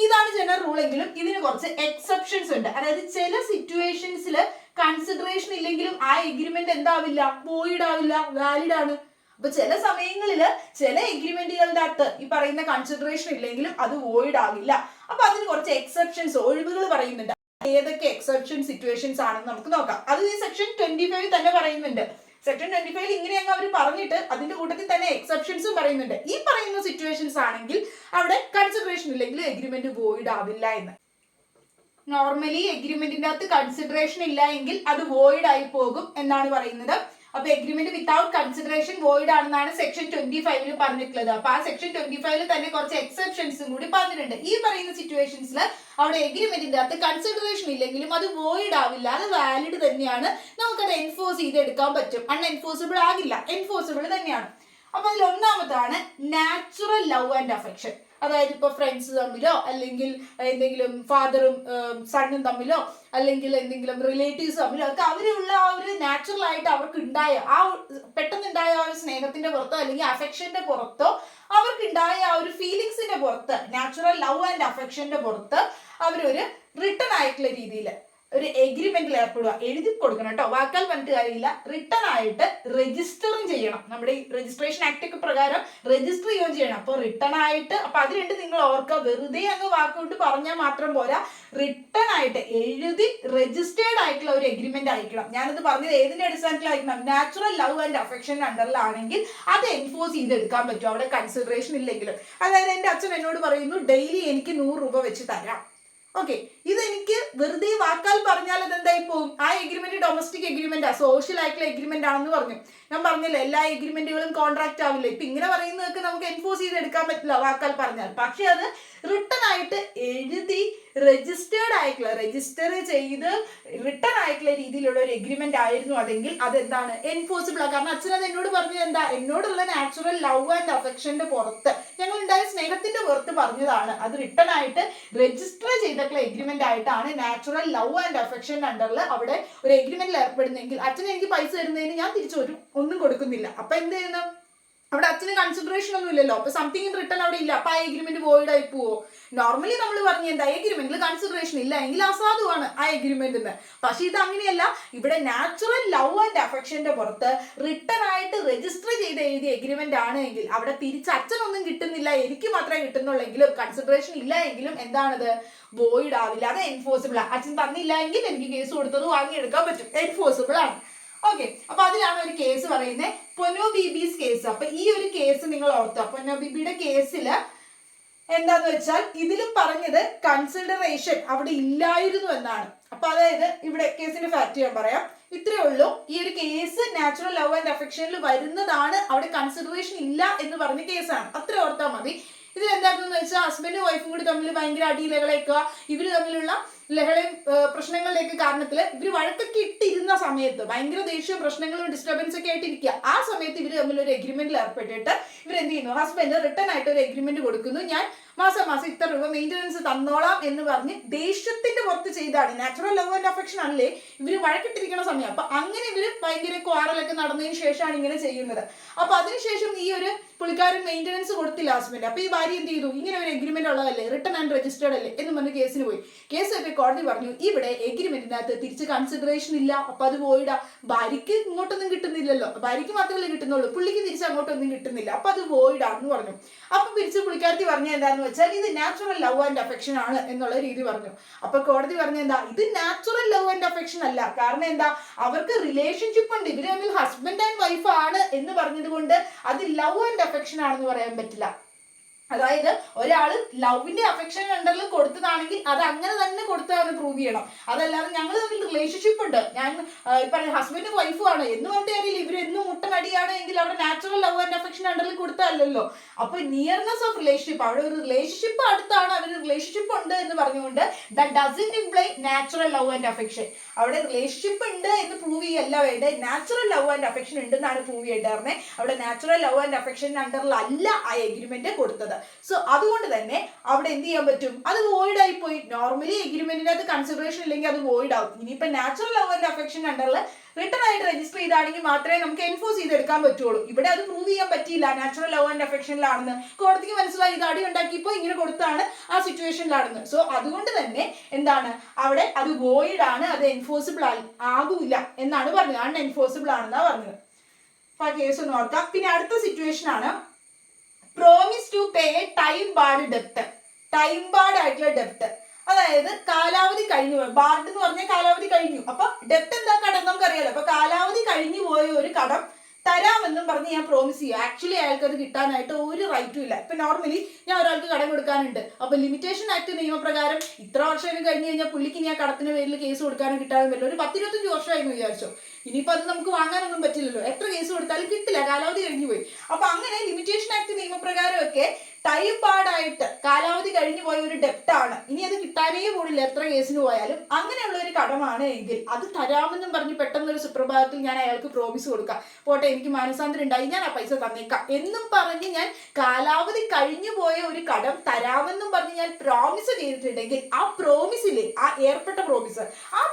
ഇതാണ് ജനറൽ റൂൾ. എങ്കിലും ഇതിന് കുറച്ച് എക്സെപ്ഷൻസ് ഉണ്ട്. അതായത് ചില സിറ്റുവേഷൻസിൽ കൺസിഡറേഷൻ ഇല്ലെങ്കിലും ആ എഗ്രിമെന്റ് എന്താവില്ല, വോയിഡ് ആവില്ല, വാലിഡ് ആണ്. അപ്പൊ ചില സമയങ്ങളിൽ ചില എഗ്രിമെന്റുകളുടെ അകത്ത് ഈ പറയുന്ന കൺസിഡറേഷൻ ഇല്ലെങ്കിലും അത് വോയിഡ് ആവില്ല. അപ്പൊ അതിന് കുറച്ച് എക്സെപ്ഷൻസ്, ഒഴിവുകൾ പറയുന്നുണ്ട്. ഏതൊക്കെ എക്സെപ്ഷൻ സിറ്റുവേഷൻസ് ആണെന്ന് നമുക്ക് നോക്കാം. അത് ഈ സെക്ഷൻ 25 തന്നെ പറയുന്നുണ്ട്. സെക്ഷൻ 25 ഇങ്ങനെ അങ്ങ് അവർ പറഞ്ഞിട്ട് അതിന്റെ കൂട്ടത്തിൽ തന്നെ എക്സെപ്ഷൻസും പറയുന്നുണ്ട്. ഈ പറയുന്ന സിറ്റുവേഷൻസ് ആണെങ്കിൽ അവിടെ കൺസിഡറേഷൻ ഇല്ലെങ്കിൽ എഗ്രിമെന്റ് വോയിഡ് ആവില്ല എന്ന്. നോർമലി എഗ്രിമെന്റിന്റെ അകത്ത് കൺസിഡറേഷൻ ഇല്ല എങ്കിൽ അത് വോയിഡ് ആയി പോകും എന്നാണ് പറയുന്നത്. അപ്പൊ എഗ്രിമെന്റ് വിത്തൗട്ട് കൺസിഡറേഷൻ വോയിഡ് ആണെന്നാണ് സെക്ഷൻ 25 പറഞ്ഞിട്ടുള്ളത്. അപ്പൊ ആ സെക്ഷൻ 25 തന്നെ കുറച്ച് എക്സെപ്ഷൻസും കൂടി പറഞ്ഞിട്ടുണ്ട്. ഈ പറയുന്ന സിറ്റുവേഷൻസിൽ അവിടെ എഗ്രിമെന്റിന്റെ അകത്ത് കൺസിഡറേഷൻ ഇല്ലെങ്കിലും അത് വോയിഡ് ആവില്ല, അത് വാലിഡ് തന്നെയാണ്, നമുക്കത് എൻഫോഴ്സ് ചെയ്തെടുക്കാൻ പറ്റും, അൺഎൻഫോഴ്സിബിൾ ആകില്ല, എൻഫോഴ്സിബിൾ തന്നെയാണ്. അപ്പൊ അതിൽ ഒന്നാമതാണ് നാച്ചുറൽ ലവ് ആൻഡ് അഫെക്ഷൻ. അതായത് ഇപ്പൊ ഫ്രണ്ട്സ് തമ്മിലോ, അല്ലെങ്കിൽ എന്തെങ്കിലും ഫാദറും സണ്ണും തമ്മിലോ, അല്ലെങ്കിൽ എന്തെങ്കിലും റിലേറ്റീവ്സ് തമ്മിലോ ഒക്കെ അവരുള്ള ആ ഒരു നാച്ചുറൽ ആയിട്ട് അവർക്ക് ഉണ്ടായ ആ പെട്ടെന്നുണ്ടായ ആ ഒരു സ്നേഹത്തിന്റെ പുറത്തോ അല്ലെങ്കിൽ അഫെക്ഷന്റെ പുറത്തോ അവർക്കുണ്ടായ ആ ഒരു ഫീലിങ്സിന്റെ പുറത്ത്, നാച്ചുറൽ ലവ് ആൻഡ് അഫെക്ഷന്റെ പുറത്ത് അവരൊരു റിട്ടേൺ ആയിട്ടുള്ള രീതിയിൽ ഒരു എഗ്രിമെന്റിൽ ഏർപ്പെടുക. എഴുതി കൊടുക്കണം കേട്ടോ, വാക്കാൽ പറഞ്ഞിട്ട് കാര്യമില്ല. റിട്ടേൺ ആയിട്ട് രജിസ്റ്ററും ചെയ്യണം. നമ്മുടെ ഈ രജിസ്ട്രേഷൻ ആക്ട് ഒക്കെ പ്രകാരം രജിസ്റ്റർ ചെയ്യുകയും ചെയ്യണം. അപ്പോൾ റിട്ടേൺ ആയിട്ട്, അപ്പൊ അത് രണ്ട് നിങ്ങൾ ഓർക്കുക. വെറുതെ അങ്ങ് വാക്കുകൊണ്ട് പറഞ്ഞാൽ മാത്രം പോരാ, റിട്ടേൺ ആയിട്ട് എഴുതി രജിസ്റ്റേർഡ് ആയിട്ടുള്ള ഒരു എഗ്രിമെന്റ് ആയിരിക്കണം. ഞാനത് പറഞ്ഞത് ഏതിന്റെ അടിസ്ഥാനത്തിലായിരിക്കണം, നാച്ചുറൽ ലവ് ആൻഡ് അഫെക്ഷൻ അണ്ടറിലാണെങ്കിൽ അത് എൻഫോഴ്സ് ചെയ്തെടുക്കാൻ പറ്റും, അവിടെ കൺസിഡറേഷൻ ഇല്ലെങ്കിലും. അതായത് എൻ്റെ അച്ഛൻ എന്നോട് പറയുന്നു, ഡെയിലി എനിക്ക് 100 രൂപ വെച്ച് തരാം. ഓക്കെ, ഇതെനിക്ക് വെറുതെ വാക്കാൽ പറഞ്ഞാൽ അതെന്തായി പോകും, ആ എഗ്രിമെന്റ് ഡൊമസ്റ്റിക് എഗ്രിമെന്റ്, സോഷ്യൽ ആയിട്ടുള്ള എഗ്രിമെന്റ് ആണെന്ന് പറഞ്ഞു. ഞാൻ പറഞ്ഞില്ല എല്ലാ എഗ്രിമെന്റുകളും കോൺട്രാക്ട് ആവില്ല. ഇപ്പൊ ഇങ്ങനെ പറയുന്നതൊക്കെ നമുക്ക് എൻഫോഴ്സ് ചെയ്തെടുക്കാൻ പറ്റില്ല വാക്കാൽ പറഞ്ഞാൽ. പക്ഷെ അത് റിട്ടേൺ ആയിട്ട് എഴുതി രജിസ്റ്റേർഡ് ആയിട്ടുള്ള, രജിസ്റ്റർ ചെയ്ത് റിട്ടേൺ ആയിട്ടുള്ള രീതിയിലുള്ള ഒരു എഗ്രിമെന്റ് ആയിരുന്നു അതെങ്കിൽ അതെന്താണ്, എൻഫോഴ്സിബിൾ ആണ്. കാരണം അച്ഛൻ അത് എന്നോട് പറഞ്ഞത് എന്താ, എന്നോടുള്ള നാച്ചുറൽ ലവ് ആൻഡ് അഫെക്ഷന്റെ പുറത്ത്, ഞങ്ങൾ ഉണ്ടായ സ്നേഹത്തിന്റെ പുറത്ത് പറഞ്ഞതാണ്. അത് റിട്ടേൺ ആയിട്ട് രജിസ്റ്റർ ചെയ്തിട്ടുള്ള എഗ്രിമെന്റ് ആയിട്ടാണ് നാച്ചുറൽ ലവ് ആൻഡ് അഫെക്ഷൻ അണ്ടറിൽ അവിടെ ഒരു എഗ്രിമെന്റിൽ ഏർപ്പെടുന്നെങ്കിൽ അച്ഛൻ എനിക്ക് പൈസ തരുന്നതിന് ഞാൻ തിരിച്ചു ഒന്നും കൊടുക്കുന്നില്ല. അപ്പൊ എന്ത് ചെയ്യണം, അവിടെ അച്ഛന് കൺസിഡറേഷൻ ഒന്നും ഇല്ലല്ലോ, അപ്പൊ സംതിങ് ഇൻ റിട്ടേൺ അവിടെ ഇല്ല, അപ്പൊ ആ എഗ്രിമെന്റ് വോയിഡ് ആയി പോവോ? നോർമലി നമ്മൾ പറഞ്ഞ എന്താ, എഗ്രിമെന്റിൽ കൺസിഡറേഷൻ ഇല്ല എങ്കിൽ അസാധുവാണ് ആ എഗ്രിമെന്റ് എന്ന്. പക്ഷെ ഇത് അങ്ങനെയല്ല. ഇവിടെ നാച്ചുറൽ ലവ് ആൻഡ് അഫെക്ഷന്റെ പുറത്ത് റിട്ടേൺ ആയിട്ട് രജിസ്റ്റർ ചെയ്ത് എഴുതിയ എഗ്രിമെന്റ് ആണ് എങ്കിൽ അവിടെ തിരിച്ച് അച്ഛനൊന്നും കിട്ടുന്നില്ല, എനിക്ക് മാത്രമേ കിട്ടുന്നുള്ളെങ്കിലും കൺസിഡറേഷൻ ഇല്ല എങ്കിലും എന്താണത്, വോയിഡ് ആവില്ല, അത് എൻഫോഴ്സിബിൾ ആണ്. അച്ഛൻ തന്നില്ല എങ്കിൽ എനിക്ക് കേസ് കൊടുത്തത് വാങ്ങിയെടുക്കാൻ പറ്റും, എൻഫോഴ്സിബിൾ ആണ്. ഓക്കെ, അപ്പൊ അതിലാണ് ഒരു കേസ് പറയുന്നത്, പൊന്നോ ബീബീസ് കേസ്. അപ്പൊ ഈ ഒരു കേസ് നിങ്ങൾ ഓർത്തോ. പൊന്നോ ബീബിയുടെ കേസിൽ എന്താന്ന് വെച്ചാൽ ഇതിലും പറഞ്ഞത് കൺസിഡറേഷൻ അവിടെ ഇല്ലായിരുന്നു എന്നാണ്. അപ്പൊ അതായത് ഇവിടെ കേസിന്റെ ഫാക്ട് ഞാൻ പറയാം, ഇത്രയേ ഉള്ളൂ. ഈ ഒരു കേസ് നാച്ചുറൽ ലവ് ആൻഡ് അഫെക്ഷനിൽ വരുന്നതാണ്, അവിടെ കൺസിഡറേഷൻ ഇല്ല എന്ന് പറഞ്ഞ കേസാണ്. അത്ര ഓർത്താൽ മതി. ഇതിൽ എന്താണെന്ന് വെച്ചാൽ ഹസ്ബൻഡും വൈഫും കൂടി തമ്മിൽ ഭയങ്കര അടിയിലകളേക്കുക, ഇവർ തമ്മിലുള്ള ലഹളയും പ്രശ്നങ്ങളിലേക്ക് കാരണത്തിൽ ഇവർ വഴക്കൊക്കെ ഇട്ടിരുന്ന സമയത്ത് ഭയങ്കര ദേഷ്യവും പ്രശ്നങ്ങളും ഡിസ്റ്റർബൻസ് ഒക്കെ ആയിട്ടിരിക്കുക. ആ സമയത്ത് ഇവർ തമ്മിൽ ഒരു എഗ്രിമെന്റിൽ ഏർപ്പെട്ടിട്ട് ഇവരെന്ത് ചെയ്യുന്നു, ഹസ്ബൻഡ് റിട്ടേൺ ആയിട്ട് ഒരു എഗ്രിമെന്റ് കൊടുക്കുന്നു, ഞാൻ മാസം ഇത്ര രൂപ മെയിൻ്റനൻസ് തന്നോളാം എന്ന് പറഞ്ഞ് ദേഷ്യത്തിന്റെ പുറത്ത് ചെയ്താണ്. നാച്ചുറൽ ലവ് ആൻഡ് അഫെക്ഷൻ അല്ലേ, ഇവര് വഴക്കിട്ടിരിക്കുന്ന സമയം. അപ്പൊ അങ്ങനെ ഇവര് ഭയങ്കര ക്വാറലൊക്കെ നടന്നതിന് ശേഷമാണ് ഇങ്ങനെ ചെയ്യുന്നത്. അപ്പൊ അതിനുശേഷം ഈ ഒരു പുള്ളിക്കാരൻ മെയിൻ്റനൻസ് കൊടുത്തില്ല ഹസ്ബൻഡ്. അപ്പൊ ഈ ഭാര്യ എന്ത് ചെയ്തു, ഇങ്ങനെ ഒരു എഗ്രിമെന്റ് ഉള്ളതല്ലേ, റിട്ടേൺ ആൻഡ് രജിസ്റ്റേർഡ് അല്ലേ എന്ന് പറഞ്ഞ് കേസിന് പോയി. കേസൊക്കെ കോടതി പറഞ്ഞു ഇവിടെ എഗ്രിമെന്റിനകത്ത് തിരിച്ച് കൺസിഡറേഷൻ ഇല്ല, അപ്പൊ അത് വോയിഡാ. ഭാര്യയ്ക്ക് ഇങ്ങോട്ടൊന്നും കിട്ടുന്നില്ലല്ലോ, ഭാര്യയ്ക്ക് മാത്രമല്ലേ കിട്ടുന്നുള്ളൂ, പുള്ളിക്ക് തിരിച്ച് അങ്ങോട്ടൊന്നും കിട്ടുന്നില്ല, അപ്പൊ അത് വോയിഡാണെന്ന് പറഞ്ഞു. അപ്പൊ തിരിച്ച് പുള്ളിക്കാരത്തി പറഞ്ഞ എന്താന്ന് വെച്ചാൽ ഇത് നാച്ചുറൽ ലവ് ആൻഡ് അഫെക്ഷൻ ആണ് എന്നുള്ള രീതി പറഞ്ഞു. അപ്പൊ കോടതി പറഞ്ഞ എന്താ, ഇത് നാച്ചുറൽ ലവ് ആൻഡ് അഫെക്ഷൻ അല്ല. കാരണം എന്താ, അവർക്ക് റിലേഷൻഷിപ്പ് ഉണ്ട്, ഇവര് തമ്മിൽ ഹസ്ബൻഡ് ആൻഡ് വൈഫ് ആണ് എന്ന് പറഞ്ഞത് കൊണ്ട് അത് ലവ് ആൻഡ് അഫെക്ഷൻ ആണെന്ന് പറയാൻ പറ്റില്ല. അതായത് ഒരാള് ലവിന്റെ അഫെക്ഷൻ അണ്ടറിൽ കൊടുത്തതാണെങ്കിൽ അത് അങ്ങനെ തന്നെ കൊടുത്തതാണ് പ്രൂവ് ചെയ്യണം. അതല്ലാതെ ഞങ്ങൾ തമ്മിൽ റിലേഷൻഷിപ്പ് ഉണ്ട്, ഞാൻ ഇപ്പൊ ഹസ്ബൻഡും വൈഫും ആണ് എന്ന് പറഞ്ഞിട്ട് കാര്യമില്ല, ഇവരെന്നും മുട്ടനടിയാണ് എങ്കിൽ അവിടെ നാച്ചുറൽ ലവ് ആൻഡ് അഫെക്ഷൻ അണ്ടറിൽ കൊടുത്തല്ലോ. അപ്പൊ നിയർനെസ് ഓഫ് റിലേഷൻഷിപ്പ്, അവിടെ ഒരു റിലേഷൻഷിപ്പ് അടുത്താണ്, അവർ റിലേഷൻഷിപ്പ് ഉണ്ട് എന്ന് പറഞ്ഞുകൊണ്ട് that doesn't imply natural love and affection. അവിടെ റിലേഷൻഷിപ്പ് ഉണ്ട് എന്ന് പ്രൂവ് ചെയ്യല്ല വേണ്ടത്, നാച്ചുറൽ ലവ് ആൻഡ് അഫെക്ഷൻ ഉണ്ടെന്നാണ് പ്രൂവ് ചെയ്യേണ്ടത്. അവിടെ നാച്ചുറൽ ലവ് ആൻഡ് അഫെക്ഷൻ അണ്ടറിലല്ല ആ എഗ്രിമെന്റ് കൊടുത്തത്. സോ അതുകൊണ്ട് തന്നെ അവിടെ എന്ത് ചെയ്യാൻ പറ്റും, അത് വോയിഡ് ആയി പോയി. നോർമലി എഗ്രിമെന്റിനകത്ത് കൺസിഡറേഷൻ ഇല്ലെങ്കിൽ അത് വോയിഡ് ആവും. ഇനിയിപ്പോ നാച്ചുറൽ ലവ് ആൻഡ് അഫെക്ഷൻ അണ്ടറിൽ റിട്ടേൺ ആയിട്ട് രജിസ്റ്റർ ചെയ്താണെങ്കിൽ മാത്രമേ നമുക്ക് എൻഫോഴ്സ് ചെയ്തെടുക്കാൻ പറ്റുള്ളൂ. ഇവിടെ അത് പ്രൂവ് ചെയ്യാൻ പറ്റിയില്ല, നാച്ചുറൽ ലവ് ആൻഡ് അഫെക്ഷനിലാണെന്ന്. കോടതിക്ക് മനസ്സിലായി ഇത് അടി ഉണ്ടാക്കിയപ്പോൾ ഇങ്ങനെ കൊടുത്താണ് ആ സിറ്റുവേഷനിലാണെന്ന്. സോ അതുകൊണ്ട് തന്നെ എന്താണ്, അവിടെ അത് വോയിഡ് ആണ്, അത് എൻഫോഴ്സിബിൾ ആകൂല എന്നാണ് പറഞ്ഞത്, അൺഎൻഫോഴ്സിബിൾ ആണെന്നാണ് പറഞ്ഞത്. അപ്പൊ ആ കേസ് ഒന്ന് ഓർക്കാം. പിന്നെ അടുത്ത സിറ്റുവേഷൻ ആണ് promise to pay time Bard ഡെപ്റ്റ്. Time Bard ആയിട്ടുള്ള ഡെപ്റ്റ്, അതായത് കാലാവധി കഴിഞ്ഞു പോയി. ബാർഡ് എന്ന് പറഞ്ഞാൽ കാലാവധി കഴിഞ്ഞു. അപ്പൊ ഡെപ്റ്റ് എന്താ, കടം നമുക്കറിയാലോ. അപ്പൊ കാലാവധി കഴിഞ്ഞു പോയ ഒരു കടം തരാമെന്നും പറഞ്ഞ് ഞാൻ പ്രോമിസ് ചെയ്യുക. ആക്ച്വലി അയാൾക്ക് അത് കിട്ടാനായിട്ട് ഒരു റൈറ്റും ഇല്ല. ഇപ്പൊ നോർമലി ഞാൻ ഒരാൾക്ക് കടം കൊടുക്കാനുണ്ട്, അപ്പൊ ലിമിറ്റേഷൻ ആക്ട് നിയമപ്രകാരം ഇത്ര വർഷം കഴിഞ്ഞ് കഴിഞ്ഞാൽ പുള്ളിക്ക് ഇനി ആ കടത്തിന് പേരിൽ കേസ് കൊടുക്കാനും കിട്ടാനും പറ്റില്ല. ഒരു 10-25 വർഷമായിരുന്നു വിചാരിച്ചോ, ഇനിയിപ്പോൾ അത് നമുക്ക് വാങ്ങാനൊന്നും പറ്റില്ലല്ലോ, എത്ര കേസ് കൊടുത്താലും കിട്ടില്ല, കാലാവധി കഴിഞ്ഞു പോയി. അപ്പൊ അങ്ങനെ ലിമിറ്റേഷൻ ആക്ട് നിയമപ്രകാരം ഒക്കെ ടൈം ബാർഡായിട്ട് കാലാവധി കഴിഞ്ഞു പോയ ഒരു ഡെപ്റ്റ് ആണ്, ഇനി അത് കിട്ടാനേ പോലില്ല എത്ര കേസിന് പോയാലും. അങ്ങനെയുള്ള ഒരു കടമാണ് എങ്കിൽ അത് തരാമെന്നും പറഞ്ഞ് പെട്ടെന്നൊരു സുപ്രഭാതത്തിൽ ഞാൻ അയാൾക്ക് പ്രോമിസ് കൊടുക്കാം, പോട്ടെ എനിക്ക് മാനസാന്തരം ഉണ്ടായി ഞാൻ ആ പൈസ തന്നേക്കാം എന്നും പറഞ്ഞ് ഞാൻ കാലാവധി കഴിഞ്ഞു പോയ ഒരു കടം തരാമെന്നും പറഞ്ഞ് ഞാൻ പ്രോമിസ് ചെയ്തിട്ടുണ്ടെങ്കിൽ ആ പ്രോമിസിലെ ആ ഏർപ്പെട്ട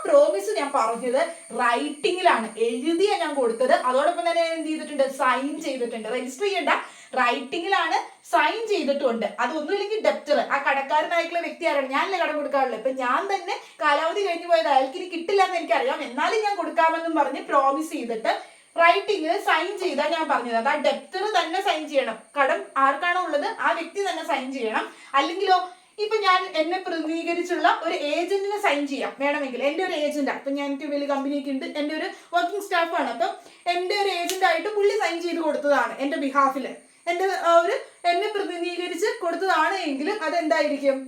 പ്രോമിസ് ഞാൻ പറഞ്ഞത് റൈറ്റിംഗിലാണ്, എഴുതിയ ഞാൻ കൊടുത്തത്. അതോടൊപ്പം തന്നെ ഞാൻ എന്ത് ചെയ്തിട്ടുണ്ട്, സൈൻ ചെയ്തിട്ടുണ്ട്. രജിസ്റ്റർ ചെയ്യേണ്ട, റൈറ്റിംഗിലാണ്, സൈൻ ചെയ്തിട്ടുണ്ട്. അതൊന്നുമില്ലെങ്കിൽ ഡെപ്റ്റർ, ആ കടക്കാരനായിട്ടുള്ള വ്യക്തി ആരാണ്, ഞാനല്ലേ കടം കൊടുക്കാറുള്ളത്. ഇപ്പൊ ഞാൻ തന്നെ കാലാവധി കഴിഞ്ഞു പോയത് അയാൾക്ക് ഇനി കിട്ടില്ല എന്ന് എനിക്കറിയാം, എന്നാലും ഞാൻ കൊടുക്കാമെന്നും പറഞ്ഞ് പ്രോമിസ് ചെയ്തിട്ട് റൈറ്റിംഗിൽ സൈൻ ചെയ്താൽ ഞാൻ പറഞ്ഞത് അത് ആ ഡെപ്റ്റർ തന്നെ സൈൻ ചെയ്യണം. കടം ആർക്കാണോ ഉള്ളത് ആ വ്യക്തി തന്നെ സൈൻ ചെയ്യണം. അല്ലെങ്കിലോ ഇപ്പൊ ഞാൻ എന്നെ പ്രതിനിധീകരിച്ചുള്ള ഒരു ഏജന്റിനെ സൈൻ ചെയ്യാം വേണമെങ്കിൽ, എൻ്റെ ഒരു ഏജന്റാണ്. ഇപ്പൊ ഞാൻ എനിക്ക് വലിയ കമ്പനിയൊക്കെ ഉണ്ട്, എൻ്റെ ഒരു വർക്കിംഗ് സ്റ്റാഫാണ്, അപ്പം എൻ്റെ ഒരു ഏജന്റ് ആയിട്ട് പുള്ളി സൈൻ ചെയ്ത് കൊടുത്തതാണ് എൻ്റെ ബിഹാഫിൽ, എൻ്റെ ഒരു എന്നെ പ്രതിനിധീകരിച്ച് കൊടുത്തതാണ് എങ്കിലും അതെന്തായിരിക്കും,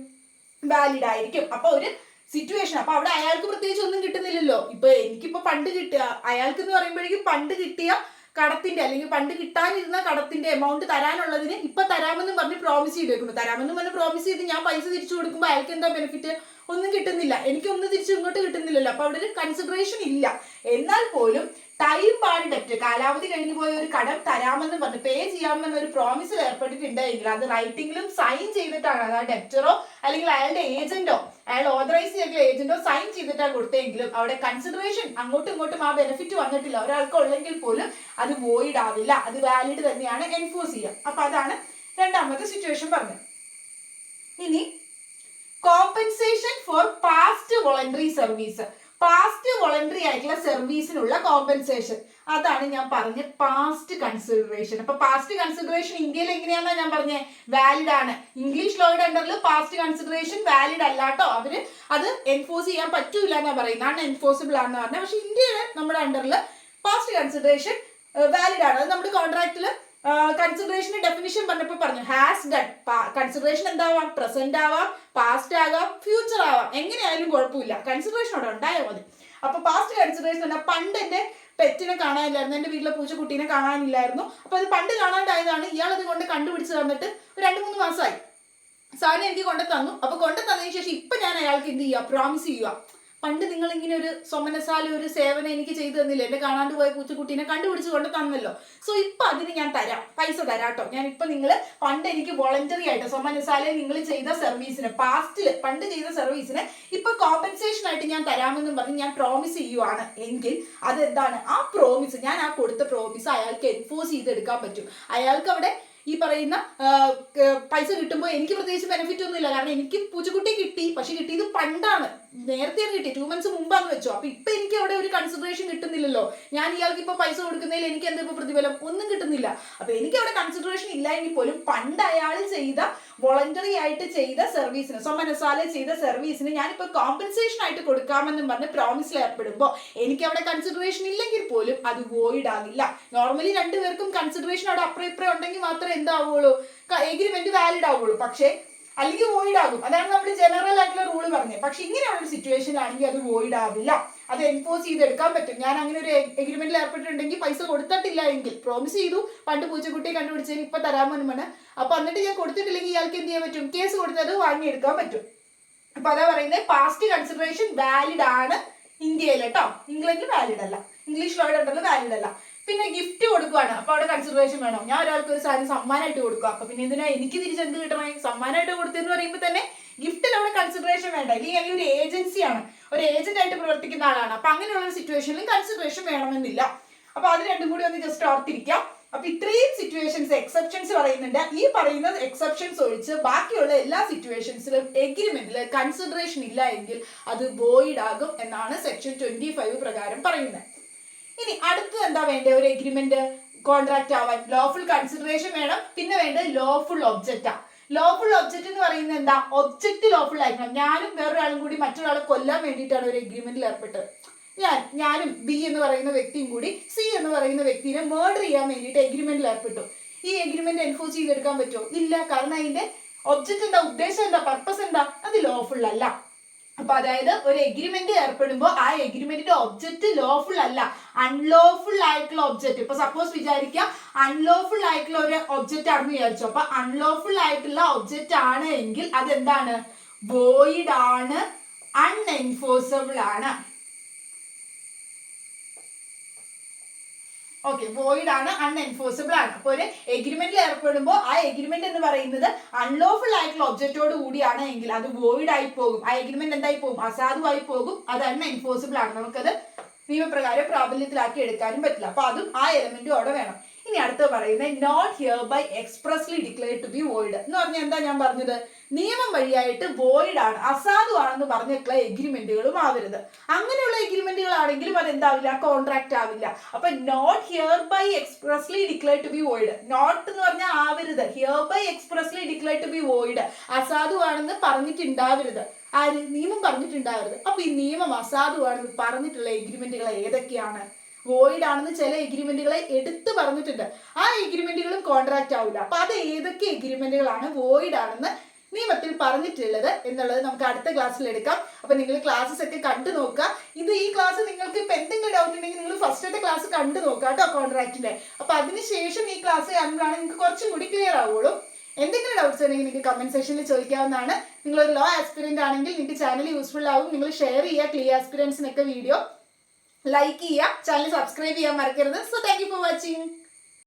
വാലിഡ് ആയിരിക്കും. അപ്പൊ ഒരു സിറ്റുവേഷൻ, അപ്പൊ അവിടെ അയാൾക്ക് പ്രത്യേകിച്ച് ഒന്നും കിട്ടുന്നില്ലല്ലോ. ഇപ്പൊ എനിക്കിപ്പോ പണ്ട് കിട്ടിയ, അയാൾക്ക് എന്ന് പറയുമ്പോഴേക്കും പണ്ട് കിട്ടിയ കടത്തിന്റെ അല്ലെങ്കിൽ പണ്ട് കിട്ടാനിരുന്ന കടത്തിന്റെ എമൗണ്ട് തരാനുള്ളതിന് ഇപ്പൊ തരാമെന്നും പറഞ്ഞ് പ്രോമിസ് ചെയ്ത് വെക്കുന്നു. തരാമെന്നും പറഞ്ഞ് പ്രോമിസ് ചെയ്ത് ഞാൻ പൈസ തിരിച്ചു കൊടുക്കുമ്പോൾ അയാൾക്ക് എന്താ ബെനിഫിറ്റ്, ഒന്നും കിട്ടുന്നില്ല, എനിക്കൊന്നും തിരിച്ചു ഇങ്ങോട്ട് കിട്ടുന്നില്ലല്ലോ. അപ്പൊ അവിടെ ഒരു കൺസിഡറേഷൻ ഇല്ല. എന്നാൽ പോലും ടൈം ബാഡ് ഡെപ്റ്റ്, കാലാവധി കഴിഞ്ഞു പോയ ഒരു കടം തരാമെന്ന് പറഞ്ഞ് പേ ചെയ്യാമെന്ന ഒരു പ്രോമിസിൽ ഏർപ്പെട്ടിട്ടുണ്ടെങ്കിൽ അത് റൈറ്റിംഗിലും സൈൻ ചെയ്തിട്ടാണ്, അതായത് ഡെപ്റ്ററോ അല്ലെങ്കിൽ അയാളുടെ ഏജന്റോ, അയാൾ ഓതറൈസ് ചെയ്തിട്ടുള്ള ഏജന്റോ സൈൻ ചെയ്തിട്ടാണ് കൊടുത്തെങ്കിലും അവിടെ കൺസിഡറേഷൻ അങ്ങോട്ടും ഇങ്ങോട്ടും ആ ബെനിഫിറ്റ് വന്നിട്ടില്ല, ഒരാൾക്ക് ഉള്ളെങ്കിൽ പോലും അത് വോയിഡ് ആവില്ല, അത് വാലിഡ് തന്നെയാണ്, എൻഫോഴ്സ് ചെയ്യാം. അപ്പൊ അതാണ് രണ്ടാമത്തെ സിറ്റുവേഷൻ പറഞ്ഞത്. ഇനി compensation for past voluntary service, past voluntary ആയിട്ടുള്ള സർവീസിനുള്ള കോമ്പൻസേഷൻ, അതാണ് ഞാൻ പറഞ്ഞ പാസ്റ്റ് കൺസിഡറേഷൻ. അപ്പൊ പാസ്റ്റ് കൺസിഡറേഷൻ ഇന്ത്യയിൽ എങ്ങനെയാണെന്നാ ഞാൻ പറഞ്ഞേ, വാലിഡ് ആണ്. ഇംഗ്ലീഷ് ലോയുടെ അണ്ടറിൽ പാസ്റ്റ് കൺസിഡറേഷൻ വാലിഡ് അല്ല കേട്ടോ, അവര് അത് എൻഫോഴ്സ് ചെയ്യാൻ പറ്റൂല എന്നാ പറയുന്നത്, ആണ് എൻഫോഴ്സിബിൾ ആണെന്ന് പറഞ്ഞത്. പക്ഷെ ഇന്ത്യയിൽ നമ്മുടെ അണ്ടറിൽ പാസ്റ്റ് കൺസിഡറേഷൻ വാലിഡ് ആണ്. അത് നമ്മുടെ കോൺട്രാക്റ്റിൽ കൺസിഡറേഷന്റെ ഡെഫിനിഷൻ പറഞ്ഞപ്പോൾ പറഞ്ഞു ഹാസ് ഡൺ. കൺസിഡറേഷൻ എന്താവാം, പ്രസന്റ് ആവാം, പാസ്റ്റ് ആകാം, ഫ്യൂച്ചർ ആവാം, എങ്ങനെയായാലും കുഴപ്പമില്ല, കൺസിഡറേഷൻ അവിടെ ഉണ്ടായാൽ മതി. അപ്പൊ പാസ്റ്റ് കൺസിഡറേഷൻ എന്താ, പണ്ട് എന്റെ പെറ്റിനെ കാണാനില്ലായിരുന്നു, എന്റെ വീട്ടിലെ പൂച്ചക്കുട്ടീനെ കാണാനില്ലായിരുന്നു, അപ്പൊ അത് പണ്ട് കാണാണ്ടായതാണ്, ഇയാൾ അത് കൊണ്ട് കണ്ടുപിടിച്ച് തന്നിട്ട് ഒരു 2-3 മാസമായി സാധനം എനിക്ക് കൊണ്ടു തന്നു. അപ്പൊ കൊണ്ടു തന്നതിന് ശേഷം ഇപ്പൊ ഞാൻ അയാൾക്ക് എന്ത് ചെയ്യുക, പ്രോമിസ് ചെയ്യുക, പണ്ട് നിങ്ങൾ ഇങ്ങനെ ഒരു സൊമനസാല ഒരു സേവനം എനിക്ക് ചെയ്തു തന്നില്ല, എന്നെ കാണാണ്ട് പോയ പൂച്ചക്കുട്ടീനെ കണ്ടുപിടിച്ച് കൊണ്ട് തന്നല്ലോ, സോ ഇപ്പൊ അതിന് ഞാൻ തരാം, പൈസ തരാട്ടോ. ഞാൻ ഇപ്പൊ നിങ്ങൾ പണ്ട് എനിക്ക് വോളണ്ടറി ആയിട്ട് സൊമനസാലയിൽ നിങ്ങൾ ചെയ്ത സർവീസിന്, പാസ്റ്റില് പണ്ട് ചെയ്ത സർവീസിന് ഇപ്പൊ കോമ്പൻസേഷൻ ആയിട്ട് ഞാൻ തരാമെന്നും പറഞ്ഞ് ഞാൻ പ്രോമിസ് ചെയ്യുവാണ് എങ്കിൽ അതെന്താണ്, ആ പ്രോമിസ്, ഞാൻ ആ കൊടുത്ത പ്രോമിസ് അയാൾക്ക് എൻഫോഴ്സ് ചെയ്തെടുക്കാൻ പറ്റും. അയാൾക്ക് അവിടെ ഈ പറയുന്ന പൈസ കിട്ടുമ്പോൾ എനിക്ക് പ്രത്യേകിച്ച് ബെനിഫിറ്റ് ഒന്നുമില്ല, കാരണം എനിക്ക് പൂച്ചക്കുട്ടി കിട്ടി, പക്ഷെ കിട്ടിയത് പണ്ടാണ്, നേരത്തെയാണ് കിട്ടി, 2 months മുമ്പാന്ന് വെച്ചോ. അപ്പൊ ഇപ്പൊ എനിക്ക് അവിടെ ഒരു കൺസിഡറേഷൻ കിട്ടുന്നില്ലല്ലോ, ഞാൻ ഇയാൾക്ക് ഇപ്പൊ പൈസ കൊടുക്കുന്നതിൽ എനിക്ക് എന്താ ഇപ്പൊ പ്രതിഫലം, ഒന്നും കിട്ടുന്നില്ല. അപ്പൊ എനിക്ക് അവിടെ കൺസിഡറേഷൻ ഇല്ല എങ്കിൽ പോലും പണ്ട് അയാൾ ചെയ്ത വോളണ്ടറി ആയിട്ട് ചെയ്ത സർവീസിന്, സൊമനസാല ചെയ്ത സർവീസിന് ഞാനിപ്പോ കോമ്പൻസേഷൻ ആയിട്ട് കൊടുക്കാമെന്നും പറഞ്ഞ് പ്രോമിസിൽ ഏർപ്പെടുമ്പോൾ എനിക്ക് അവിടെ കൺസിഡറേഷൻ ഇല്ലെങ്കിൽ പോലും അത് വോയിഡ് ആകില്ല. നോർമലി രണ്ടുപേർക്കും കൺസിഡറേഷൻ അവിടെ അപ്പുറം ഇപ്പുറം ഉണ്ടെങ്കിൽ മാത്രമേ എന്താവുള്ളൂ, എഗ്രിമെന്റ് വാലിഡ് ആവുള്ളൂ, പക്ഷേ അല്ലെങ്കിൽ വോയിഡ് ആകും. അതാണ് നമ്മൾ ജനറൽ ആയിട്ടുള്ള റൂള് പറഞ്ഞത്. പക്ഷെ ഇങ്ങനെയുള്ള ഒരു സിറ്റുവേഷനിലാണെങ്കിൽ അത് വോയിഡ് ആവില്ല, അത് എൻഫോഴ്സ് ചെയ്തെടുക്കാൻ പറ്റും. ഞാൻ അങ്ങനെ ഒരു എഗ്രിമെന്റിൽ ഏർപ്പെട്ടിട്ടുണ്ടെങ്കിൽ പൈസ കൊടുത്തിട്ടില്ല എങ്കിൽ, പ്രോമിസ് ചെയ്തു പണ്ട് പൂച്ചക്കുട്ടിയെ കണ്ടുപിടിച്ചതിന് ഇപ്പൊ തരാമെന്ന്, അപ്പൊ എന്നിട്ട് ഞാൻ കൊടുത്തിട്ടില്ലെങ്കിൽ ഇയാൾക്ക് എന്ത് ചെയ്യാൻ പറ്റും, കേസ് കൊടുത്തത് വാങ്ങിയെടുക്കാൻ പറ്റും. അപ്പൊ അതാ പറയുന്നത് പാസ്റ്റ് കൺസിഡറേഷൻ വാലിഡ് ആണ് ഇന്ത്യയിൽ കേട്ടോ, ഇംഗ്ലണ്ടിൽ വാലിഡ് അല്ല, ഇംഗ്ലീഷ് ലോയുടെ അണ്ടറിൽ വാലിഡ് അല്ല. പിന്നെ ഗിഫ്റ്റ് കൊടുക്കുവാണ്, അപ്പൊ അവിടെ കൺസിഡറേഷൻ വേണം. ഞാൻ ഒരാൾക്ക് ഒരു സാധനം സമ്മാനമായിട്ട് കൊടുക്കുക, അപ്പൊ പിന്നെ എന്തിനാ എനിക്ക് തിരിച്ചെന്ത് കിട്ടണേ, സമ്മാനമായിട്ട് കൊടുത്തെന്ന് പറയുമ്പോൾ തന്നെ ഗിഫ്റ്റിൽ അവിടെ കൺസിഡറേഷൻ വേണ്ട. അല്ലെങ്കിൽ ഒരു ഏജൻസിയാണ്, ഒരു ഏജന്റ് ആയിട്ട് പ്രവർത്തിക്കുന്ന ആളാണ്, അപ്പൊ അങ്ങനെയുള്ള ഒരു സിറ്റുവേഷനിൽ കൺസിഡറേഷൻ വേണമെന്നില്ല. അപ്പൊ അത് രണ്ടും കൂടി ഒന്ന് ജസ്റ്റ് ഓർത്തിരിക്കാം. അപ്പൊ ഇത്രയും സിറ്റുവേഷൻസ് എക്സെപ്ഷൻസ് പറയുന്നുണ്ട്. ഈ പറയുന്ന എക്സെപ്ഷൻസ് ഒഴിച്ച് ബാക്കിയുള്ള എല്ലാ സിറ്റുവേഷൻസിലും എഗ്രിമെന്റിൽ കൺസിഡറേഷൻ ഇല്ല എങ്കിൽ അത് വോയിഡ് ആകും എന്നാണ് സെക്ഷൻ 25 പ്രകാരം പറയുന്നത്. ഇനി അടുത്തത് എന്താ വേണ്ടത്, ഒരു എഗ്രിമെന്റ് കോൺട്രാക്ട് ആവാൻ ലോഫുൾ കൺസിഡറേഷൻ വേണം, പിന്നെ വേണ്ടത് ലോഫുൾ ഒബ്ജക്റ്റാ. ലോഫുൾ ഒബ്ജക്റ്റ് എന്ന് പറയുന്നത് എന്താ, ഒബ്ജക്റ്റ് ലോഫുൾ ആയിരിക്കണം. ഞാനും വേറൊരാളും കൂടി മറ്റൊരാളെ കൊല്ലാൻ വേണ്ടിയിട്ടാണ് ഒരു എഗ്രിമെന്റിൽ ഏർപ്പെട്ടത്. ഞാനും ബി എന്ന് പറയുന്ന വ്യക്തിയും കൂടി സി എന്ന് പറയുന്ന വ്യക്തിനെ മേർഡർ ചെയ്യാൻ വേണ്ടിയിട്ട് എഗ്രിമെന്റിൽ ഏർപ്പെട്ടു. ഈ എഗ്രിമെന്റ് എൻഫോഴ്സ് ചെയ്തെടുക്കാൻ പറ്റുമോ, ഇല്ല, കാരണം അതിന്റെ ഒബ്ജക്റ്റ് എന്താ, ഉദ്ദേശം എന്താ, പർപ്പസ് എന്താ, അത് ലോഫുൾ അല്ല. അപ്പൊ അതായത് ഒരു എഗ്രിമെന്റ് ഏർപ്പെടുമ്പോൾ ആ എഗ്രിമെന്റിന്റെ ഒബ്ജക്റ്റ് ലോഫുൾ അല്ല, അൺലോഫുൾ ആയിട്ടുള്ള ഒബ്ജക്റ്റ്. ഇപ്പൊ സപ്പോസ് വിചാരിക്കാം അൺലോഫുൾ ആയിട്ടുള്ള ഒരു ഒബ്ജക്റ്റ് ആണെന്ന് വിചാരിച്ചു. അപ്പൊ അൺലോഫുൾ ആയിട്ടുള്ള ഒബ്ജക്റ്റ് ആണ് എങ്കിൽ അതെന്താണ്, വോയിഡ് ആണ്, അൺഎൻഫോഴ്സബിൾ ആണ്. ഓക്കെ, വോയിഡ് ആണ്, അൺഎൻഫോഴ്സബിൾ ആണ്. അപ്പൊ ഒരു എഗ്രിമെന്റിൽ ഏർപ്പെടുമ്പോൾ ആ എഗ്രിമെന്റ് എന്ന് പറയുന്നത് അൺലോഫുൾ ആയിട്ടുള്ള ഒബ്ജക്റ്റോട് കൂടിയാണ് എങ്കിൽ അത് വോയിഡ് ആയി പോകും, ആ എഗ്രിമെന്റ് എന്തായി പോകും, അസാധുവായി പോകും, അത് അൺഎൻഫോഴ്സബിൾ ആണ്, നമുക്കത് നിയമപ്രകാരം പ്രാബല്യത്തിലാക്കി എടുക്കാനും പറ്റില്ല. അപ്പൊ അതും ആ എലമെന്റും അവിടെ വേണം. ഇനി അടുത്ത് പറയുന്നത് not hereby expressly declared to be void എന്ന് പറഞ്ഞാൽ എന്താ ഞാൻ പറഞ്ഞത്, നിയമം വഴിയായിട്ട് വോയിഡ് ആണ്, അസാധുവാണെന്ന് പറഞ്ഞിട്ടുള്ള എഗ്രിമെന്റുകളും ആവരുത്. അങ്ങനെയുള്ള എഗ്രിമെന്റുകൾ ആണെങ്കിലും അത് എന്താവില്ല, കോൺട്രാക്ട് ആവില്ല. അപ്പൊ not hereby expressly declared to be void, not എന്ന് പറഞ്ഞാൽ ആവരുത്, hereby expressly declared to be void, അസാധുവാണെന്ന് പറഞ്ഞിട്ടുണ്ടാവരുത്, ആര്, നിയമം പറഞ്ഞിട്ടുണ്ടാവരുത്. അപ്പൊ ഈ നിയമം അസാധുവാണെന്ന് പറഞ്ഞിട്ടുള്ള എഗ്രിമെന്റുകൾ ഏതൊക്കെയാണ്, വോയിഡ് ആണെന്ന് ചില എഗ്രിമെന്റുകളെ എടുത്തു പറഞ്ഞിട്ടുണ്ട്, ആ എഗ്രിമെന്റുകളും കോൺട്രാക്ട് ആവില്ല. അപ്പൊ അത് ഏതൊക്കെ എഗ്രിമെന്റുകളാണ് വോയിഡ് ആണെന്ന് നിയമത്തിൽ പറഞ്ഞിട്ടുള്ളത് എന്നുള്ളത് നമുക്ക് അടുത്ത ക്ലാസ്സിൽ എടുക്കാം. അപ്പൊ നിങ്ങൾ ക്ലാസ്സസ് ഒക്കെ കണ്ടു നോക്കുക. ഈ ക്ലാസ് നിങ്ങൾക്ക് ഇപ്പൊ എന്തെങ്കിലും ഡൗട്ട് ഉണ്ടെങ്കിൽ നിങ്ങൾ ഫസ്റ്റത്തെ ക്ലാസ് കണ്ടു നോക്കുക കേട്ടോ, കോൺട്രാക്റ്റിന്റെ. അപ്പൊ അതിനുശേഷം ഈ ക്ലാസ് കാണുമ്പോഴാണ് നിങ്ങൾക്ക് കുറച്ചും കൂടി ക്ലിയർ ആവുള്ളൂ. എന്തെങ്കിലും ഡൗട്ട്സ് ഉണ്ടെങ്കിൽ നിങ്ങൾക്ക് കമന്റ് സെക്ഷനിൽ ചോദിക്കാവുന്നതാണ്. നിങ്ങളൊരു ലോ ആസ്പിരന്റ് ആണെങ്കിൽ നിങ്ങൾക്ക് ചാനൽ യൂസ്ഫുൾ ആവും, നിങ്ങൾ ഷെയർ ചെയ്യുക ക്ലിയർ ആസ്പിരൻസിനൊക്കെ വീഡിയോ. ലൈക്ക് ചെയ്യുക, ചാനൽ സബ്സ്ക്രൈബ് ചെയ്യാൻ മറക്കരുത്. So thank you for watching.